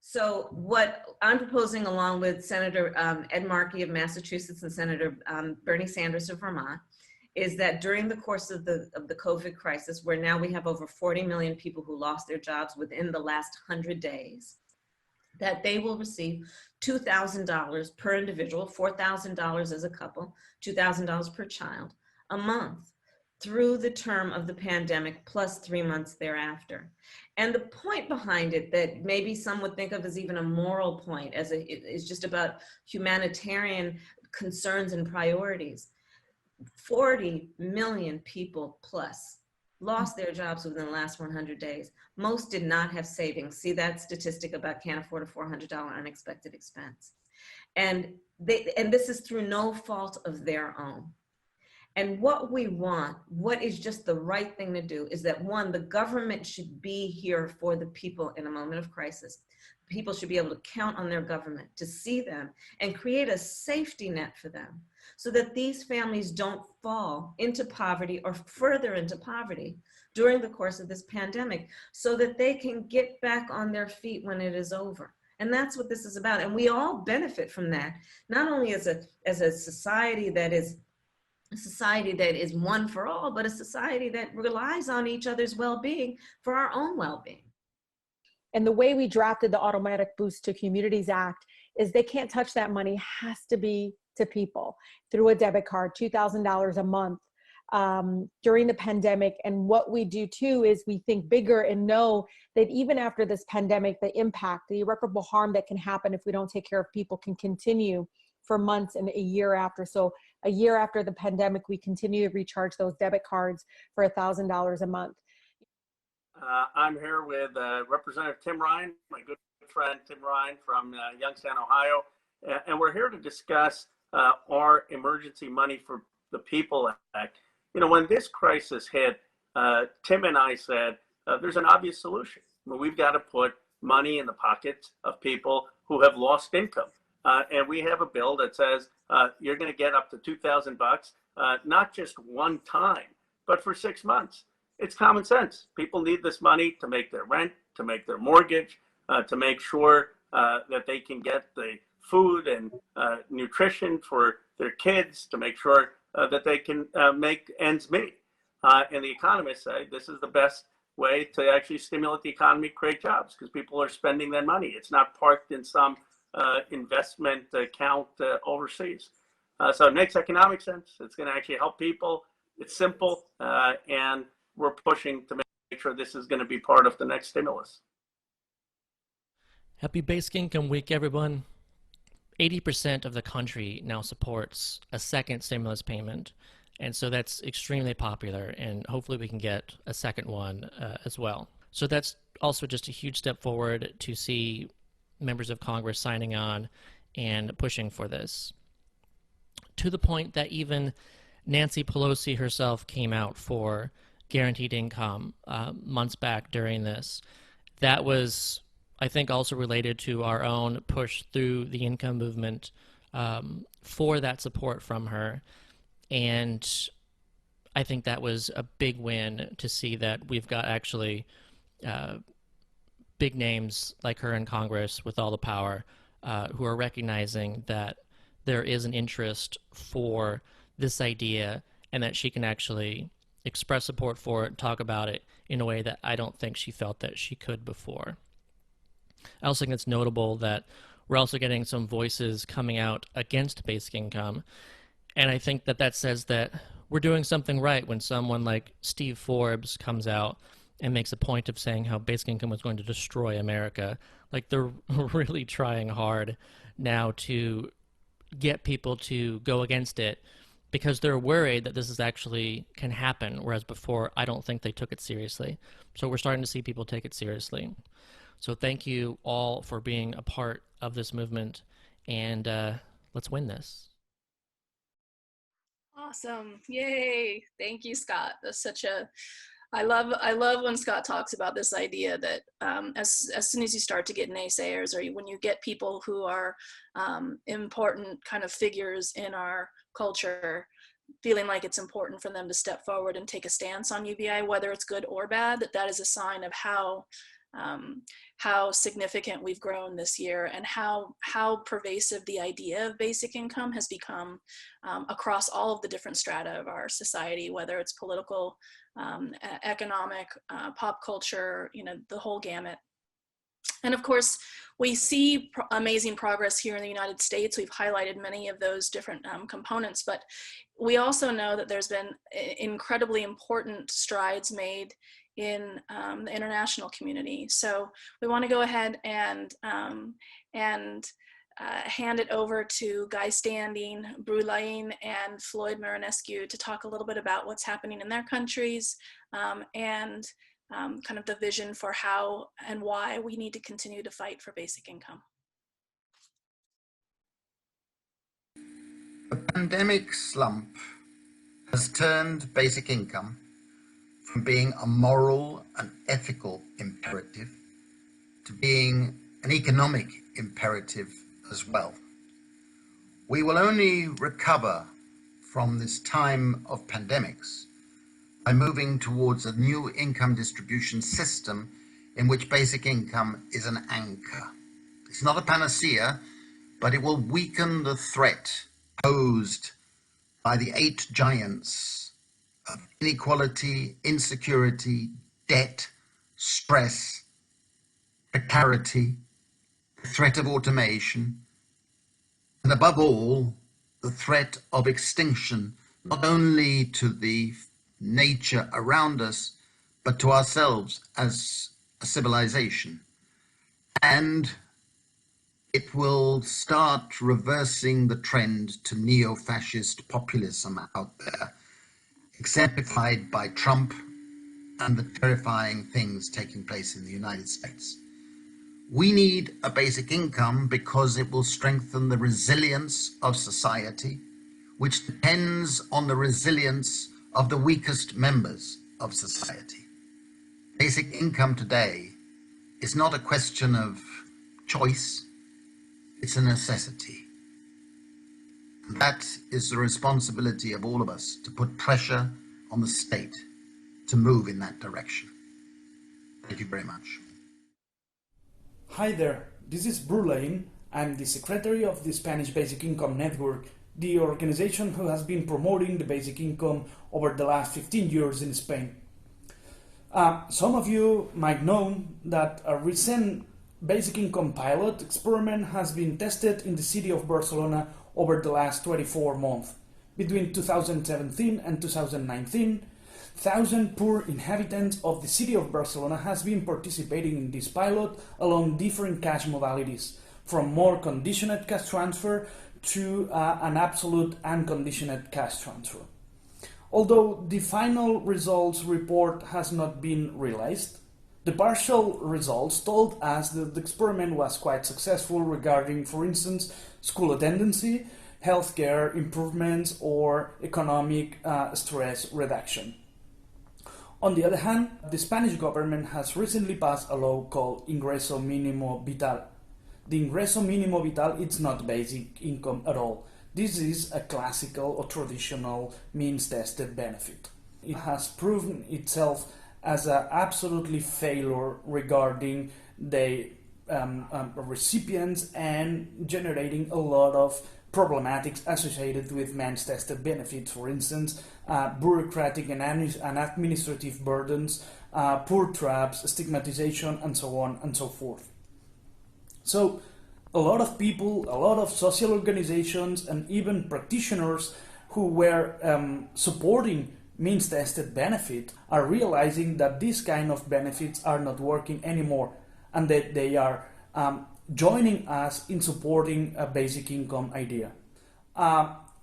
So what I'm proposing, along with Senator Ed Markey of Massachusetts and Senator Bernie Sanders of Vermont, is that during the course of the COVID crisis, where now we have over 40 million people who lost their jobs within the last 100 days, that they will receive $2,000 per individual, $4,000 as a couple, $2,000 per child a month through the term of the pandemic plus 3 months thereafter. And the point behind it that maybe some would think of as even a moral point, as is just about humanitarian concerns and priorities. 40 million people plus lost their jobs within the last 100 days. Most did not have savings. See that statistic about can't afford a $400 unexpected expense. And this is through no fault of their own. And what we want, what is just the right thing to do, is that one, the government should be here for the people in a moment of crisis. People should be able to count on their government to see them and create a safety net for them so that these families don't fall into poverty or further into poverty during the course of this pandemic, so that they can get back on their feet when it is over. And that's what this is about. And we all benefit from that, not only as a society that is one for all, but a society that relies on each other's well-being for our own well-being. And the way we drafted the Automatic Boost to Communities Act is they can't touch that money, has to be to people through a debit card, $2,000 a month during the pandemic. And what we do too is we think bigger and know that even after this pandemic, the impact, the irreparable harm that can happen if we don't take care of people can continue for months and a year after. So a year after the pandemic, we continue to recharge those debit cards for $1,000 a month. I'm here with Representative Tim Ryan, my good friend Tim Ryan from Youngstown, Ohio, and we're here to discuss our Emergency Money for the People Act. You know, when this crisis hit, Tim and I said, there's an obvious solution. We've got to put money in the pockets of people who have lost income. And we have a bill that says you're going to get up to $2,000, not just one time, but for 6 months. It's common sense. People need this money to make their rent, to make their mortgage, to make sure that they can get the food and nutrition for their kids, to make sure that they can make ends meet. And the economists say this is the best way to actually stimulate the economy, create jobs, because people are spending that money. It's not parked in some investment account overseas. So it makes economic sense. It's going to actually help people. It's simple, and we're pushing to make sure this is going to be part of the next stimulus. Happy Basic Income Week, everyone. 80% of the country now supports a second stimulus payment, and so that's extremely popular, and hopefully we can get a second one as well. So that's also just a huge step forward to see members of Congress signing on and pushing for this, to the point that even Nancy Pelosi herself came out for guaranteed income months back during this. That was, I think, also related to our own push through the income movement for that support from her. And I think that was a big win to see that we've got actually big names like her in Congress with all the power who are recognizing that there is an interest for this idea and that she can actually express support for it, talk about it in a way that I don't think she felt that she could before. I also think it's notable that we're also getting some voices coming out against basic income, and I think that that says that we're doing something right when someone like Steve Forbes comes out and makes a point of saying how basic income was going to destroy America. Like, they're really trying hard now to get people to go against it because they're worried that this is actually can happen, whereas before I don't think they took it seriously. So we're starting to see people take it seriously. So thank you all for being a part of this movement, and let's win this. Awesome. Yay. Thank you, Scott. That's such a, I love when Scott talks about this idea that as soon as you start to get naysayers, or when you get people who are important kind of figures in our culture, feeling like it's important for them to step forward and take a stance on UBI, whether it's good or bad, that is a sign of how significant we've grown this year, and how pervasive the idea of basic income has become across all of the different strata of our society, whether it's political, economic, pop culture, the whole gamut. And of course, we see amazing progress here in the United States. We've highlighted many of those different components, but we also know that there's been incredibly important strides made in the international community. So we want to go ahead and hand it over to Guy Standing, Brulain, and Floyd Marinescu to talk a little bit about what's happening in their countries, and kind of the vision for how and why we need to continue to fight for basic income. The pandemic slump has turned basic income from being a moral and ethical imperative to being an economic imperative as well. We will only recover from this time of pandemics by moving towards a new income distribution system in which basic income is an anchor. It's not a panacea, but it will weaken the threat posed by the 8 giants of inequality, insecurity, debt, stress, precarity, the threat of automation, and above all, the threat of extinction, not only to the nature around us, but to ourselves as a civilization. And it will start reversing the trend to neo-fascist populism out there, exemplified by Trump and the terrifying things taking place in the United States. We need a basic income because it will strengthen the resilience of society, which depends on the resilience of the weakest members of society. Basic income today is not a question of choice, it's a necessity. And that is the responsibility of all of us, to put pressure on the state to move in that direction. Thank you very much. Hi there, this is Brulain. I'm the secretary of the Spanish Basic Income Network, the organization who has been promoting the basic income over the last 15 years in Spain. Some of you might know that a recent basic income pilot experiment has been tested in the city of Barcelona over the last 24 months. Between 2017 and 2019, 1,000 poor inhabitants of the city of Barcelona has been participating in this pilot along different cash modalities, from more conditioned cash transfer to an absolute unconditioned cash transfer. Although the final results report has not been realized, the partial results told us that the experiment was quite successful regarding, for instance, school attendance, healthcare improvements, or economic stress reduction. On the other hand, the Spanish government has recently passed a law called Ingreso Mínimo Vital. The Ingreso Mínimo Vital is not basic income at all. This is a classical or traditional means-tested benefit. It has proven itself as an absolutely failure regarding the recipients and generating a lot of problematics associated with man's tested benefits. For instance, bureaucratic and administrative burdens, poor traps, stigmatization, and so on and so forth. So a lot of people, a lot of social organizations, and even practitioners who were supporting means-tested benefit are realizing that these kind of benefits are not working anymore, and that they are joining us in supporting a basic income idea.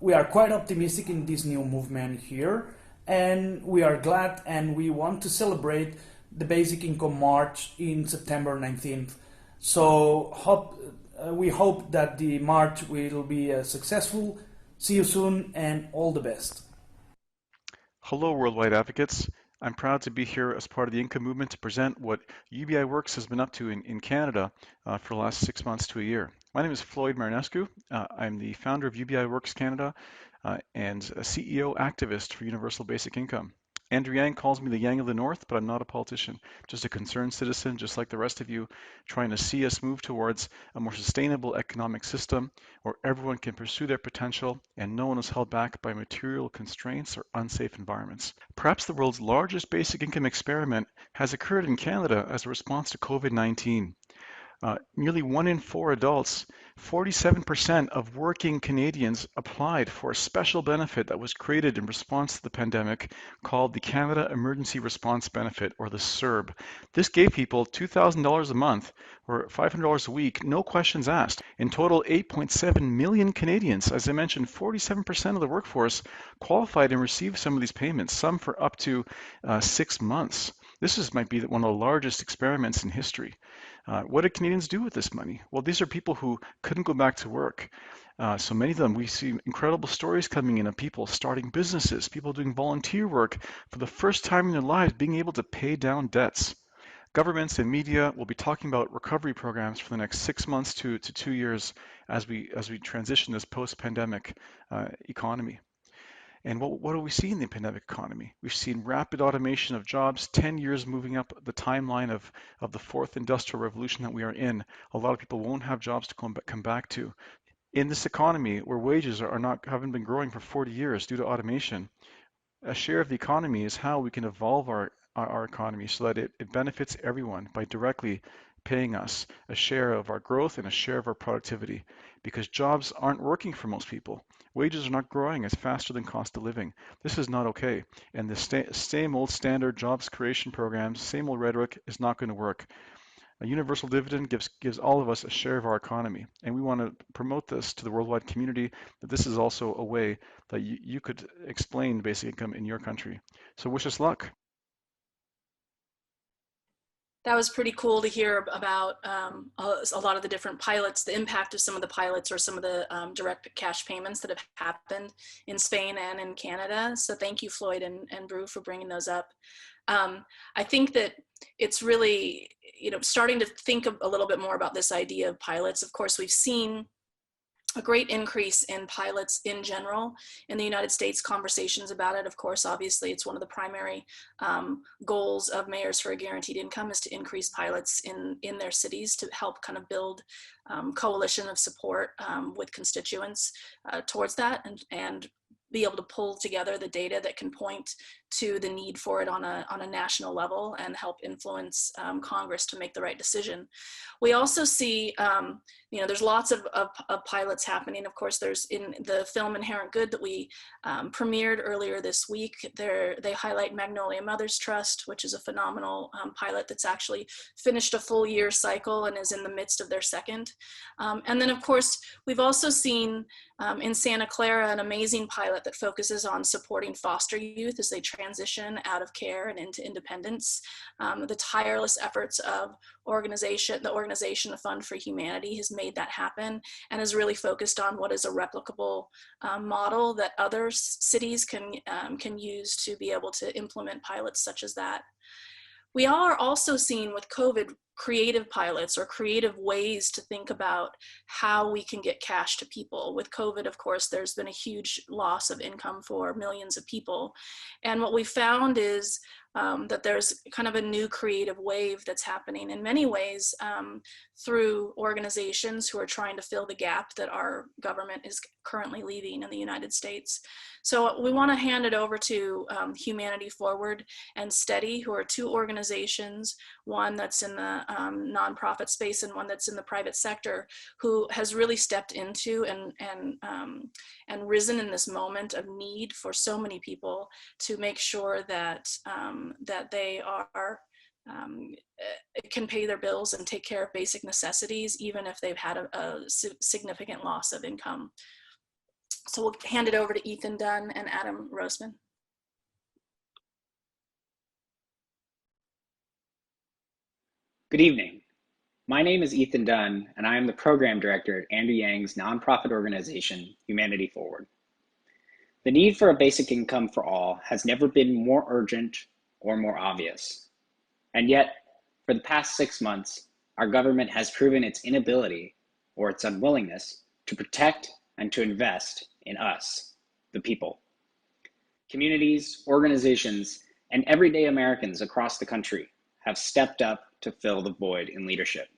We are quite optimistic in this new movement here, and we are glad, and we want to celebrate the Basic Income March in September 19th. So we hope that the march will be successful. See you soon, and all the best. Hello, Worldwide Advocates. I'm proud to be here as part of the Income Movement to present what UBI Works has been up to in Canada for the last 6 months to a year. My name is Floyd Marinescu. I'm the founder of UBI Works Canada and a CEO activist for Universal Basic Income. Andrew Yang calls me the Yang of the North, but I'm not a politician, just a concerned citizen, just like the rest of you, trying to see us move towards a more sustainable economic system where everyone can pursue their potential and no one is held back by material constraints or unsafe environments. Perhaps the world's largest basic income experiment has occurred in Canada as a response to COVID-19. Nearly 1 in 4 adults, 47% of working Canadians applied for a special benefit that was created in response to the pandemic called the Canada Emergency Response Benefit, or the CERB. This gave people $2,000 a month or $500 a week, no questions asked. In total, 8.7 million Canadians, as I mentioned, 47% of the workforce qualified and received some of these payments, some for up to 6 months. This might be one of the largest experiments in history. What did Canadians do with this money? Well, these are people who couldn't go back to work. So many of them, we see incredible stories coming in of people starting businesses, people doing volunteer work for the first time in their lives, being able to pay down debts. Governments and media will be talking about recovery programs for the next 6 months to 2 years as we transition this post-pandemic economy. And what do we see in the pandemic economy? We've seen rapid automation of jobs, 10 years moving up the timeline of the fourth industrial revolution that we are in. A lot of people won't have jobs to come back to. In this economy where wages haven't been growing for 40 years due to automation, a share of the economy is how we can evolve our economy so that it benefits everyone by directly paying us a share of our growth and a share of our productivity, because jobs aren't working for most people. Wages are not growing as faster than cost of living. This is not okay. And the same old standard jobs creation programs, same old rhetoric is not going to work. A universal dividend gives all of us a share of our economy. And we want to promote this to the worldwide community, that this is also a way that you could explain basic income in your country. So wish us luck. That was pretty cool to hear about a lot of the different pilots, the impact of some of the pilots or some of the direct cash payments that have happened in Spain and in Canada. So thank you, Floyd and Brew, for bringing those up. I think that it's really, starting to think a little bit more about this idea of pilots. Of course, we've seen a great increase in pilots in general in the United States, conversations about it. Of course, obviously, it's one of the primary goals of Mayors for a Guaranteed Income is to increase pilots in their cities to help kind of build coalition of support with constituents towards that and be able to pull together the data that can point to the need for it on a national level and help influence Congress to make the right decision. We also see, there's lots of pilots happening. Of course, there's in the film Inherent Good that we premiered earlier this week, they highlight Magnolia Mothers Trust, which is a phenomenal pilot that's actually finished a full year cycle and is in the midst of their second. And then, of course, we've also seen in Santa Clara an amazing pilot that focuses on supporting foster youth as they transition out of care and into independence. The tireless efforts of the organization, the Fund for Humanity, has made that happen and is really focused on what is a replicable model that other cities can use to be able to implement pilots such as that. We are also seeing with COVID creative pilots or creative ways to think about how we can get cash to people. With COVID, of course, there's been a huge loss of income for millions of people. And what we found is that there's kind of a new creative wave that's happening in many ways through organizations who are trying to fill the gap that our government is currently leaving in the United States. So we want to hand it over to Humanity Forward and Steady, who are two organizations, one that's in the nonprofit space and one that's in the private sector, who has really stepped into and risen in this moment of need for so many people to make sure that that they are can pay their bills and take care of basic necessities, even if they've had a significant loss of income. So we'll hand it over to Ethan Dunn and Adam Roseman. Good evening. My name is Ethan Dunn, and I am the program director at Andrew Yang's nonprofit organization, Humanity Forward. The need for a basic income for all has never been more urgent or more obvious. And yet, for the past 6 months, our government has proven its inability or its unwillingness to protect and to invest in us, the people. Communities, organizations, and everyday Americans across the country have stepped up to fill the void in leadership.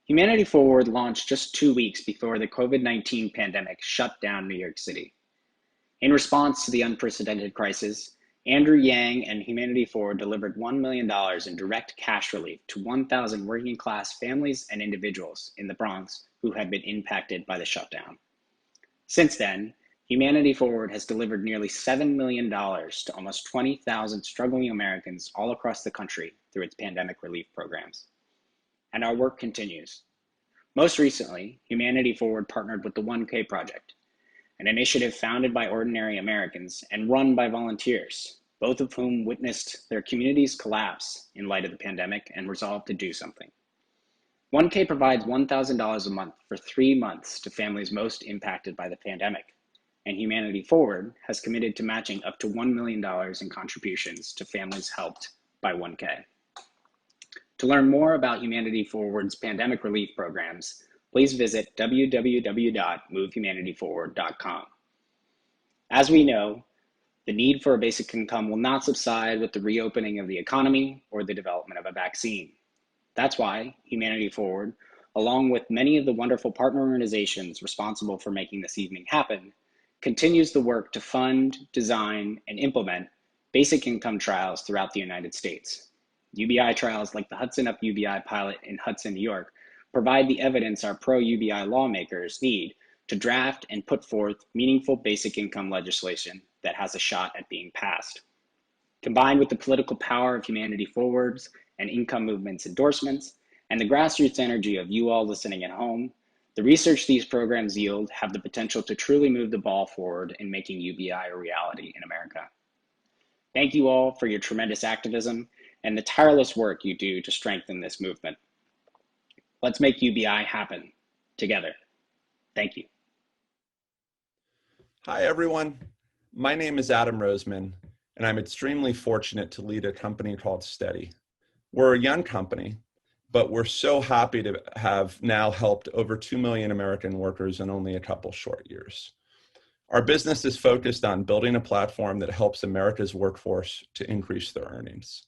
Humanity Forward launched just 2 weeks before the COVID-19 pandemic shut down New York City. In response to the unprecedented crisis, Andrew Yang and Humanity Forward delivered $1 million in direct cash relief to 1,000 working class families and individuals in the Bronx who had been impacted by the shutdown. Since then, Humanity Forward has delivered nearly $7 million to almost 20,000 struggling Americans all across the country through its pandemic relief programs. And our work continues. Most recently, Humanity Forward partnered with the 1K Project, an initiative founded by ordinary Americans and run by volunteers, both of whom witnessed their communities collapse in light of the pandemic and resolved to do something. 1K provides $1,000 a month for 3 months to families most impacted by the pandemic, and Humanity Forward has committed to matching up to $1 million in contributions to families helped by 1K. To learn more about Humanity Forward's pandemic relief programs, please visit www.movehumanityforward.com. As we know, the need for a basic income will not subside with the reopening of the economy or the development of a vaccine. That's why Humanity Forward, along with many of the wonderful partner organizations responsible for making this evening happen, continues the work to fund, design, and implement basic income trials throughout the United States. UBI trials like the Hudson Up UBI pilot in Hudson, New York, provide the evidence our pro-UBI lawmakers need to draft and put forth meaningful basic income legislation that has a shot at being passed. Combined with the political power of Humanity Forward's and income movement's endorsements, and the grassroots energy of you all listening at home, the research these programs yield have the potential to truly move the ball forward in making UBI a reality in America. Thank you all for your tremendous activism and the tireless work you do to strengthen this movement. Let's make UBI happen together. Thank you. Hi, everyone. My name is Adam Roseman, and I'm extremely fortunate to lead a company called Steady. We're a young company, but we're so happy to have now helped over 2 million American workers in only a couple short years. Our business is focused on building a platform that helps America's workforce to increase their earnings.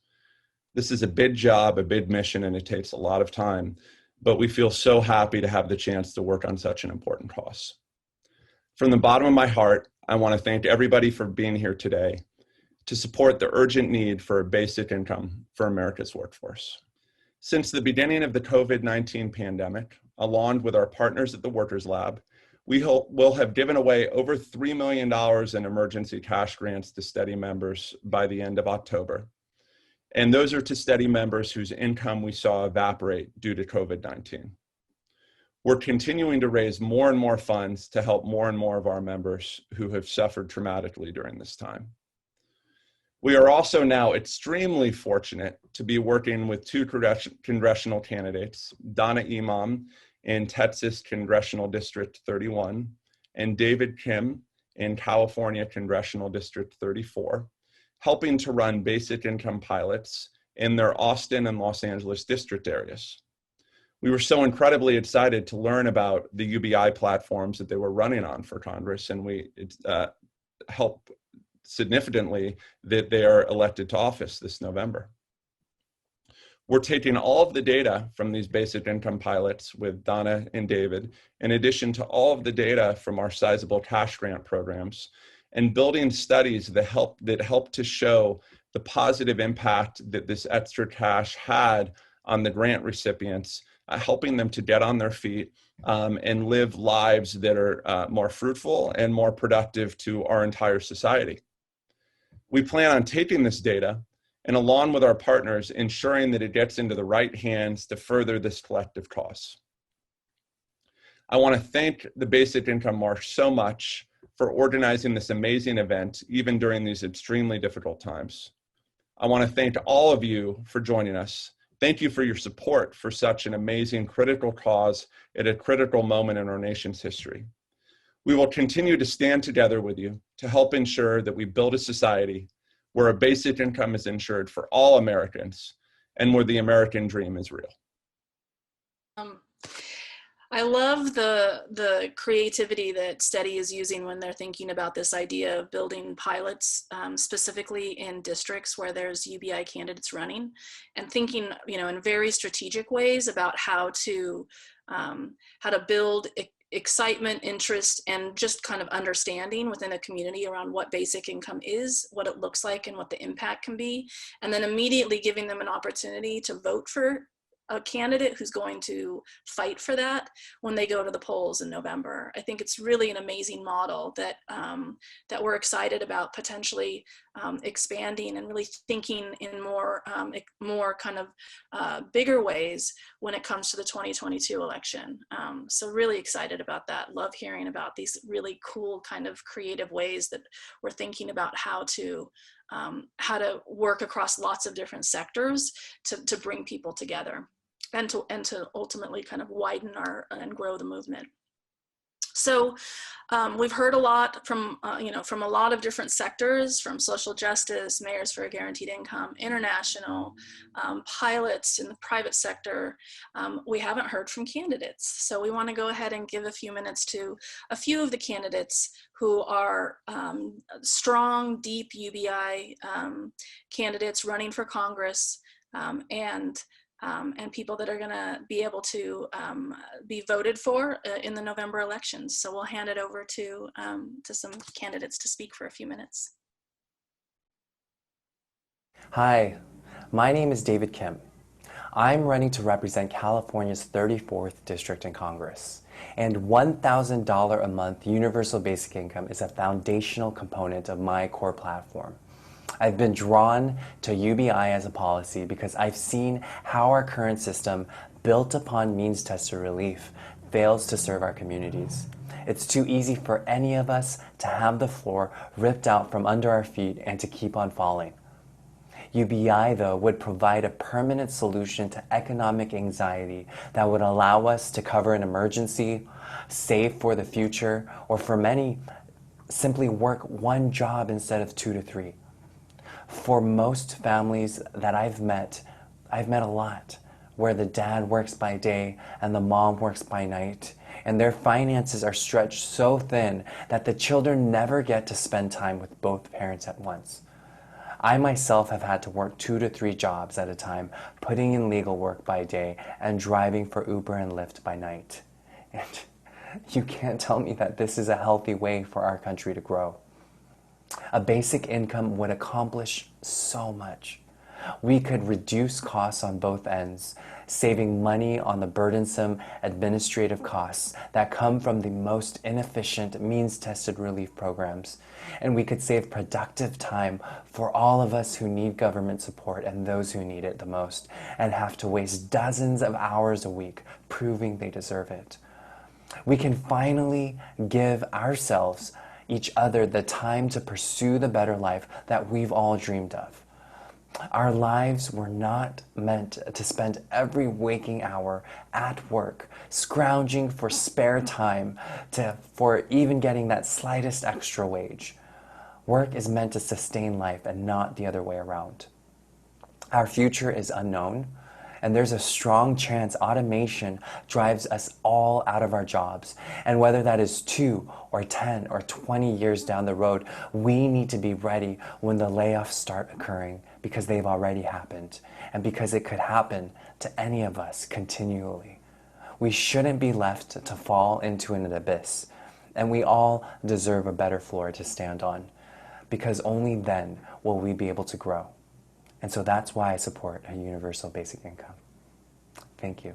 This is a big job, a big mission, and it takes a lot of time, but we feel so happy to have the chance to work on such an important cause. From the bottom of my heart, I want to thank everybody for being here today to support the urgent need for a basic income for America's workforce. Since the beginning of the COVID-19 pandemic, along with our partners at the Workers Lab, we will have given away over $3 million in emergency cash grants to Steady members by the end of October. And those are to Steady members whose income we saw evaporate due to COVID-19. We're continuing to raise more and more funds to help more and more of our members who have suffered traumatically during this time. We are also now extremely fortunate to be working with 2 congressional candidates, Donna Imam in Texas Congressional District 31 and David Kim in California Congressional District 34, helping to run basic income pilots in their Austin and Los Angeles district areas. We were so incredibly excited to learn about the UBI platforms that they were running on for Congress, and we helped significantly that they are elected to office this November. We're taking all of the data from these basic income pilots with Donna and David, in addition to all of the data from our sizable cash grant programs, and building studies that help to show the positive impact that this extra cash had on the grant recipients, helping them to get on their feet and live lives that are more fruitful and more productive to our entire society. We plan on taking this data and, along with our partners, ensuring that it gets into the right hands to further this collective cause. I want to thank the Basic Income March so much for organizing this amazing event, even during these extremely difficult times. I want to thank all of you for joining us. Thank you for your support for such an amazing, critical cause at a critical moment in our nation's history. We will continue to stand together with you to help ensure that we build a society where a basic income is ensured for all Americans and where the American dream is real. I love the creativity that Steady is using when they're thinking about this idea of building pilots, specifically in districts where there's UBI candidates running, and thinking, in very strategic ways about how to build excitement, interest, and just kind of understanding within a community around what basic income is, what it looks like, and what the impact can be, and then immediately giving them an opportunity to vote for a candidate who's going to fight for that when they go to the polls in November. I think it's really an amazing model that that we're excited about potentially expanding and really thinking in more kind of bigger ways when it comes to the 2022 election. So really excited about that. Love hearing about these really cool kind of creative ways that we're thinking about how to work across lots of different sectors to bring people together and to ultimately kind of widen and grow the movement. So we've heard a lot from from a lot of different sectors, from social justice, Mayors for a Guaranteed Income, international, pilots in the private sector. We haven't heard from candidates. So we want to go ahead and give a few minutes to a few of the candidates who are strong, deep UBI candidates running for Congress, and people that are going to be able to be voted for in the November elections. So we'll hand it over to some candidates to speak for a few minutes. Hi, my name is David Kim. I'm running to represent California's 34th district in Congress, and $1,000 a month universal basic income is a foundational component of my core platform. I've been drawn to UBI as a policy because I've seen how our current system, built upon means-tested relief, fails to serve our communities. It's too easy for any of us to have the floor ripped out from under our feet and to keep on falling. UBI, though, would provide a permanent solution to economic anxiety that would allow us to cover an emergency, save for the future, or for many, simply work one job instead of 2 to 3. For most families that I've met a lot, where the dad works by day and the mom works by night, and their finances are stretched so thin that the children never get to spend time with both parents at once. I myself have had to work 2 to 3 jobs at a time, putting in legal work by day and driving for Uber and Lyft by night. And you can't tell me that this is a healthy way for our country to grow. A basic income would accomplish so much. We could reduce costs on both ends, saving money on the burdensome administrative costs that come from the most inefficient means-tested relief programs. And we could save productive time for all of us who need government support and those who need it the most, and have to waste dozens of hours a week proving they deserve it. We can finally give ourselves, each other, the time to pursue the better life that we've all dreamed of. Our lives were not meant to spend every waking hour at work, scrounging for spare time for even getting that slightest extra wage. Work is meant to sustain life and not the other way around. Our future is unknown, and there's a strong chance automation drives us all out of our jobs. And whether that is 2 or 10 or 20 years down the road, we need to be ready when the layoffs start occurring, because they've already happened, and because it could happen to any of us continually. We shouldn't be left to fall into an abyss, and we all deserve a better floor to stand on, because only then will we be able to grow. And so that's why I support a universal basic income. Thank you.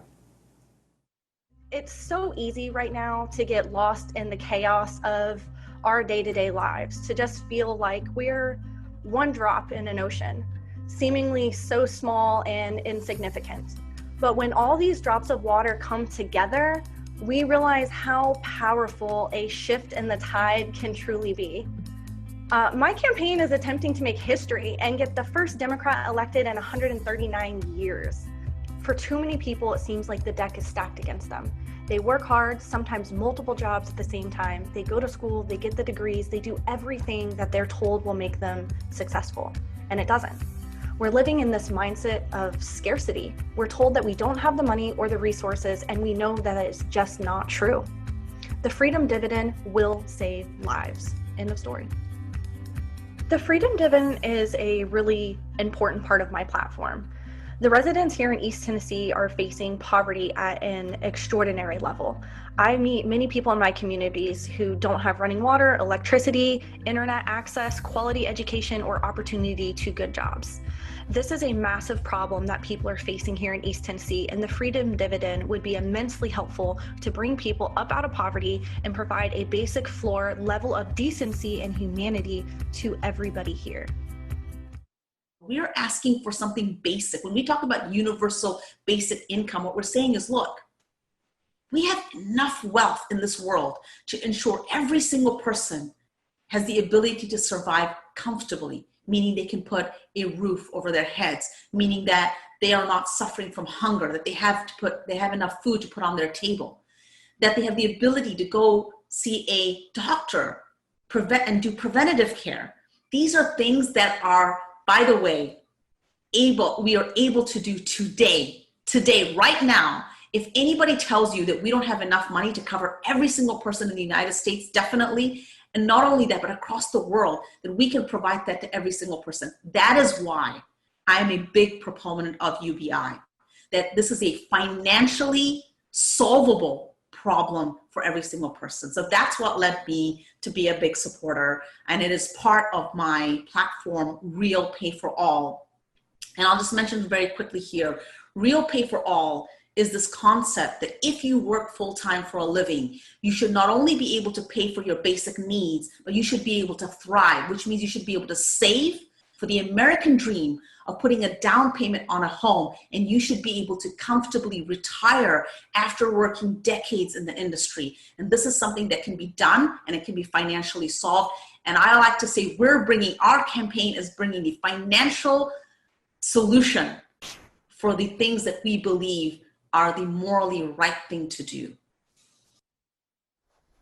It's so easy right now to get lost in the chaos of our day-to-day lives, to just feel like we're one drop in an ocean, seemingly so small and insignificant. But when all these drops of water come together, we realize how powerful a shift in the tide can truly be. My campaign is attempting to make history and get the first Democrat elected in 139 years. For too many people, it seems like the deck is stacked against them. They work hard, sometimes multiple jobs at the same time. They go to school, they get the degrees, they do everything that they're told will make them successful, and it doesn't. We're living in this mindset of scarcity. We're told that we don't have the money or the resources, and we know that it's just not true. The freedom dividend will save lives. End of story. The freedom dividend is a really important part of my platform. The residents here in East Tennessee are facing poverty at an extraordinary level. I meet many people in my communities who don't have running water, electricity, internet access, quality education, or opportunity to good jobs. This is a massive problem that people are facing here in East Tennessee, and the freedom dividend would be immensely helpful to bring people up out of poverty and provide a basic floor level of decency and humanity to everybody here. We're asking for something basic. When we talk about universal basic income, what we're saying is, look, we have enough wealth in this world to ensure every single person has the ability to survive comfortably, meaning they can put a roof over their heads, meaning that they are not suffering from hunger, that they have enough food to put on their table, that they have the ability to go see a doctor, and do preventative care. These are things that are, by the way, we are able to do today, right now. If anybody tells you that we don't have enough money to cover every single person in the United States, definitely, and not only that, but across the world, that we can provide that to every single person. That is why I am a big proponent of UBI, that this is a financially solvable problem for every single person. So that's what led me to be a big supporter, and it is part of my platform, Real Pay for All. And I'll just mention very quickly here, Real Pay for All is this concept that if you work full-time for a living, you should not only be able to pay for your basic needs, but you should be able to thrive, which means you should be able to save for the American dream of putting a down payment on a home, and you should be able to comfortably retire after working decades in the industry. And this is something that can be done, and it can be financially solved. And I like to say our campaign is bringing the financial solution for the things that we believe are the morally right thing to do.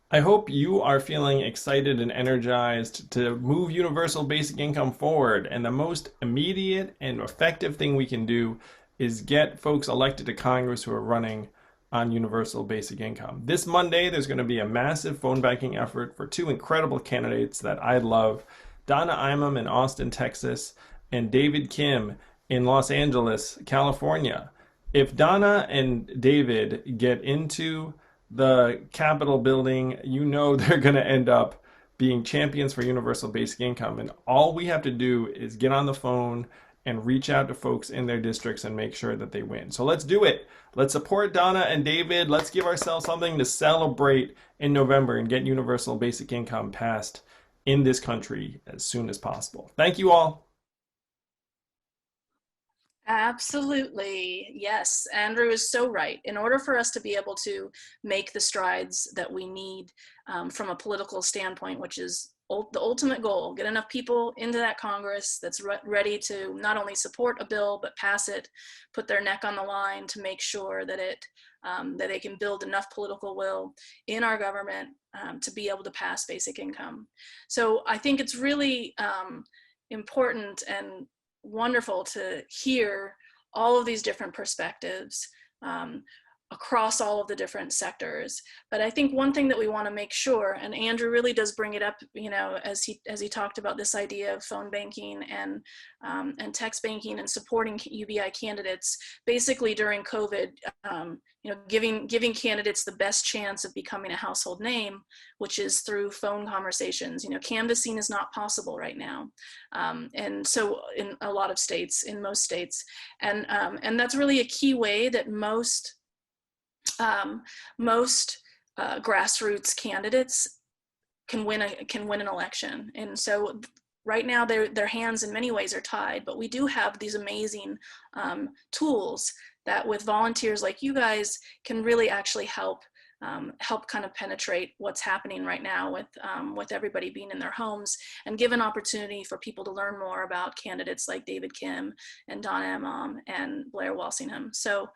I hope you are feeling excited and energized to move universal basic income forward. And the most immediate and effective thing we can do is get folks elected to Congress who are running on universal basic income. This Monday, there's going to be a massive phone banking effort for 2 incredible candidates that I love, Donna Imam in Austin, Texas, and David Kim in Los Angeles, California. If Donna and David get into the Capitol building, you know they're going to end up being champions for universal basic income. And all we have to do is get on the phone and reach out to folks in their districts and make sure that they win. So let's do it. Let's support Donna and David. Let's give ourselves something to celebrate in November and get universal basic income passed in this country as soon as possible. Thank you all. Absolutely. Yes, Andrew is so right. In order for us to be able to make the strides that we need from a political standpoint, which is the ultimate goal, get enough people into that Congress that's ready to not only support a bill, but pass it, put their neck on the line to make sure that that they can build enough political will in our government to be able to pass basic income. So I think it's really important, and wonderful to hear all of these different perspectives across all of the different sectors. But I think one thing that we want to make sure, and Andrew really does bring it up, you know, as he talked about this idea of phone banking and text banking and supporting UBI candidates, basically during COVID, you know, giving candidates the best chance of becoming a household name, which is through phone conversations. You know, canvassing is not possible right now, and so in a lot of states, in most states, and that's really a key way that most grassroots candidates can win an election. And so right now their hands in many ways are tied, but we do have these amazing tools that with volunteers like you guys can really actually help kind of penetrate what's happening right now with everybody being in their homes, and give an opportunity for people to learn more about candidates like David Kim and Donna Emom and Blair Walsingham. So,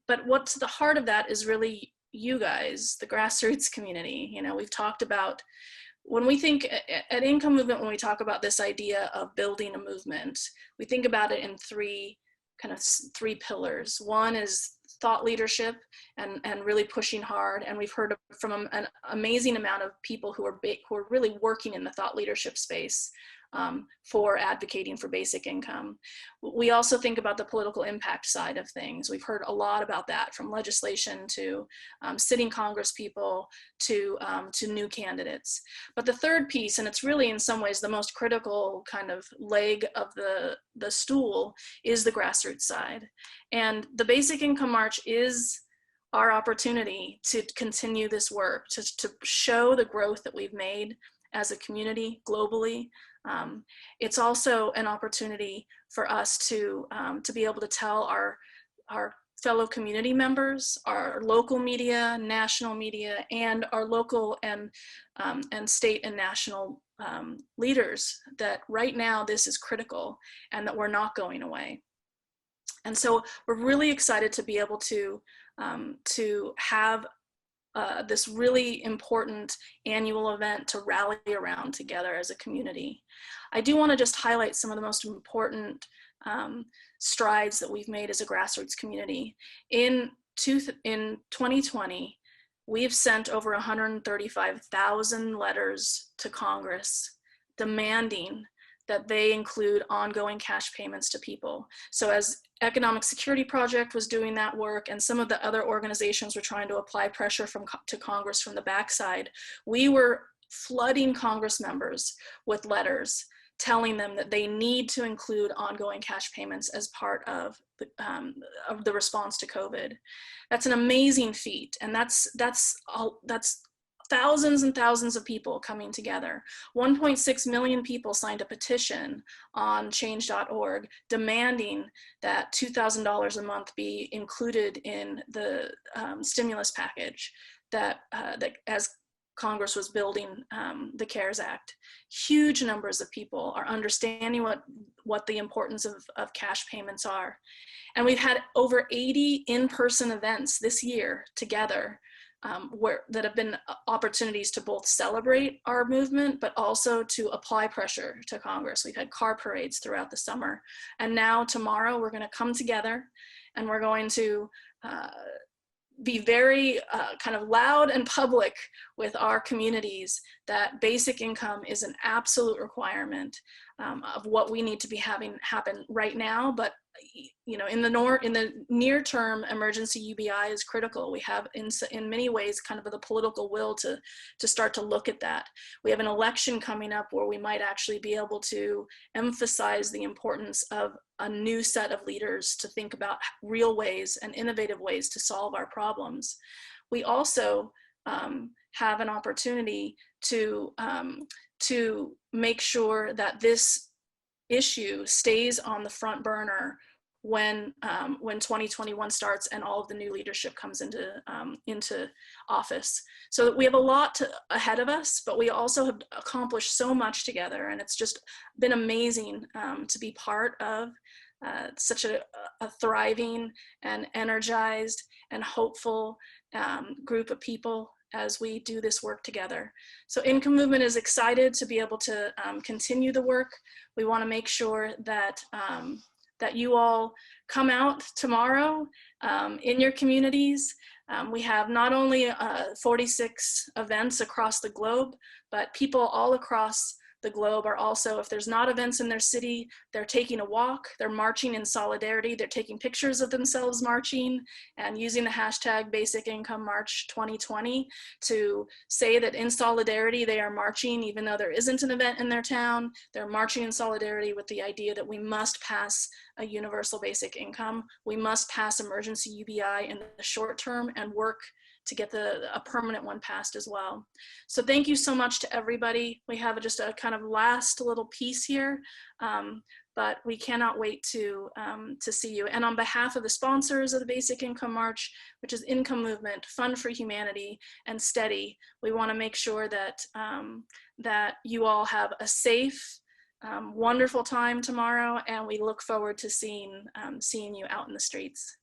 but what's the heart of that is really you guys, the grassroots community. You know, we've talked about, when we think at Income Movement, when we talk about this idea of building a movement, we think about it in three pillars. One is thought leadership and really pushing hard. And we've heard from an amazing amount of people who are really working in the thought leadership space for advocating for basic income. We also think about the political impact side of things. We've heard a lot about that, from legislation to sitting Congress people to new candidates. But the third piece, and it's really in some ways the most critical kind of leg of the stool, is the grassroots side. And the Basic Income March is our opportunity to continue this work, to show the growth that we've made as a community globally. It's also an opportunity for us to be able to tell our fellow community members, our local media, national media, and our local and state and national leaders that right now this is critical and that we're not going away. And so we're really excited to be able to have this really important annual event to rally around together as a community. I do want to just highlight some of the most important strides that we've made as a grassroots community. In 2020, we've sent over 135,000 letters to Congress demanding that they include ongoing cash payments to people. So as Economic Security Project was doing that work, and some of the other organizations were trying to apply pressure to Congress from the backside, we were flooding Congress members with letters telling them that they need to include ongoing cash payments as part of the response to COVID. That's an amazing feat, and that's thousands and thousands of people coming together. 1.6 million people signed a petition on change.org demanding that $2,000 a month be included in the stimulus package that as Congress was building the CARES Act. Huge numbers of people are understanding what the importance of cash payments are. And we've had over 80 in-person events this year together that have been opportunities to both celebrate our movement, but also to apply pressure to Congress. We've had car parades throughout the summer. And now tomorrow we're going to come together and we're going to be very kind of loud and public with our communities that basic income is an absolute requirement of what we need to be having happen right now. But you know, in the near term, emergency UBI is critical. We have in many ways kind of the political will to start to look at that. We have an election coming up where we might actually be able to emphasize the importance of a new set of leaders to think about real ways and innovative ways to solve our problems. We also have an opportunity to make sure that this issue stays on the front burner when 2021 starts and all of the new leadership comes into office. So we have a lot ahead of us, but we also have accomplished so much together, and it's just been amazing to be part of such a thriving and energized and hopeful group of people. as we do this work together. So Income Movement is excited to be able to continue the work. We want to make sure that that you all come out tomorrow in your communities. We have not only 46 events across the globe, but people all across the globe are also, if there's not events in their city, they're taking a walk, they're marching in solidarity, they're taking pictures of themselves marching and using the hashtag Basic Income March 2020 to say that in solidarity they are marching even though there isn't an event in their town. They're marching in solidarity with the idea that we must pass a universal basic income. We must pass emergency UBI in the short term and work to get a permanent one passed as well. So thank you so much to everybody. We have just a kind of last little piece here, but we cannot wait to see you. And on behalf of the sponsors of the Basic Income March, which is Income Movement, Fund for Humanity, and Steady, we want to make sure that, that you all have a safe, wonderful time tomorrow, and we look forward to seeing you out in the streets.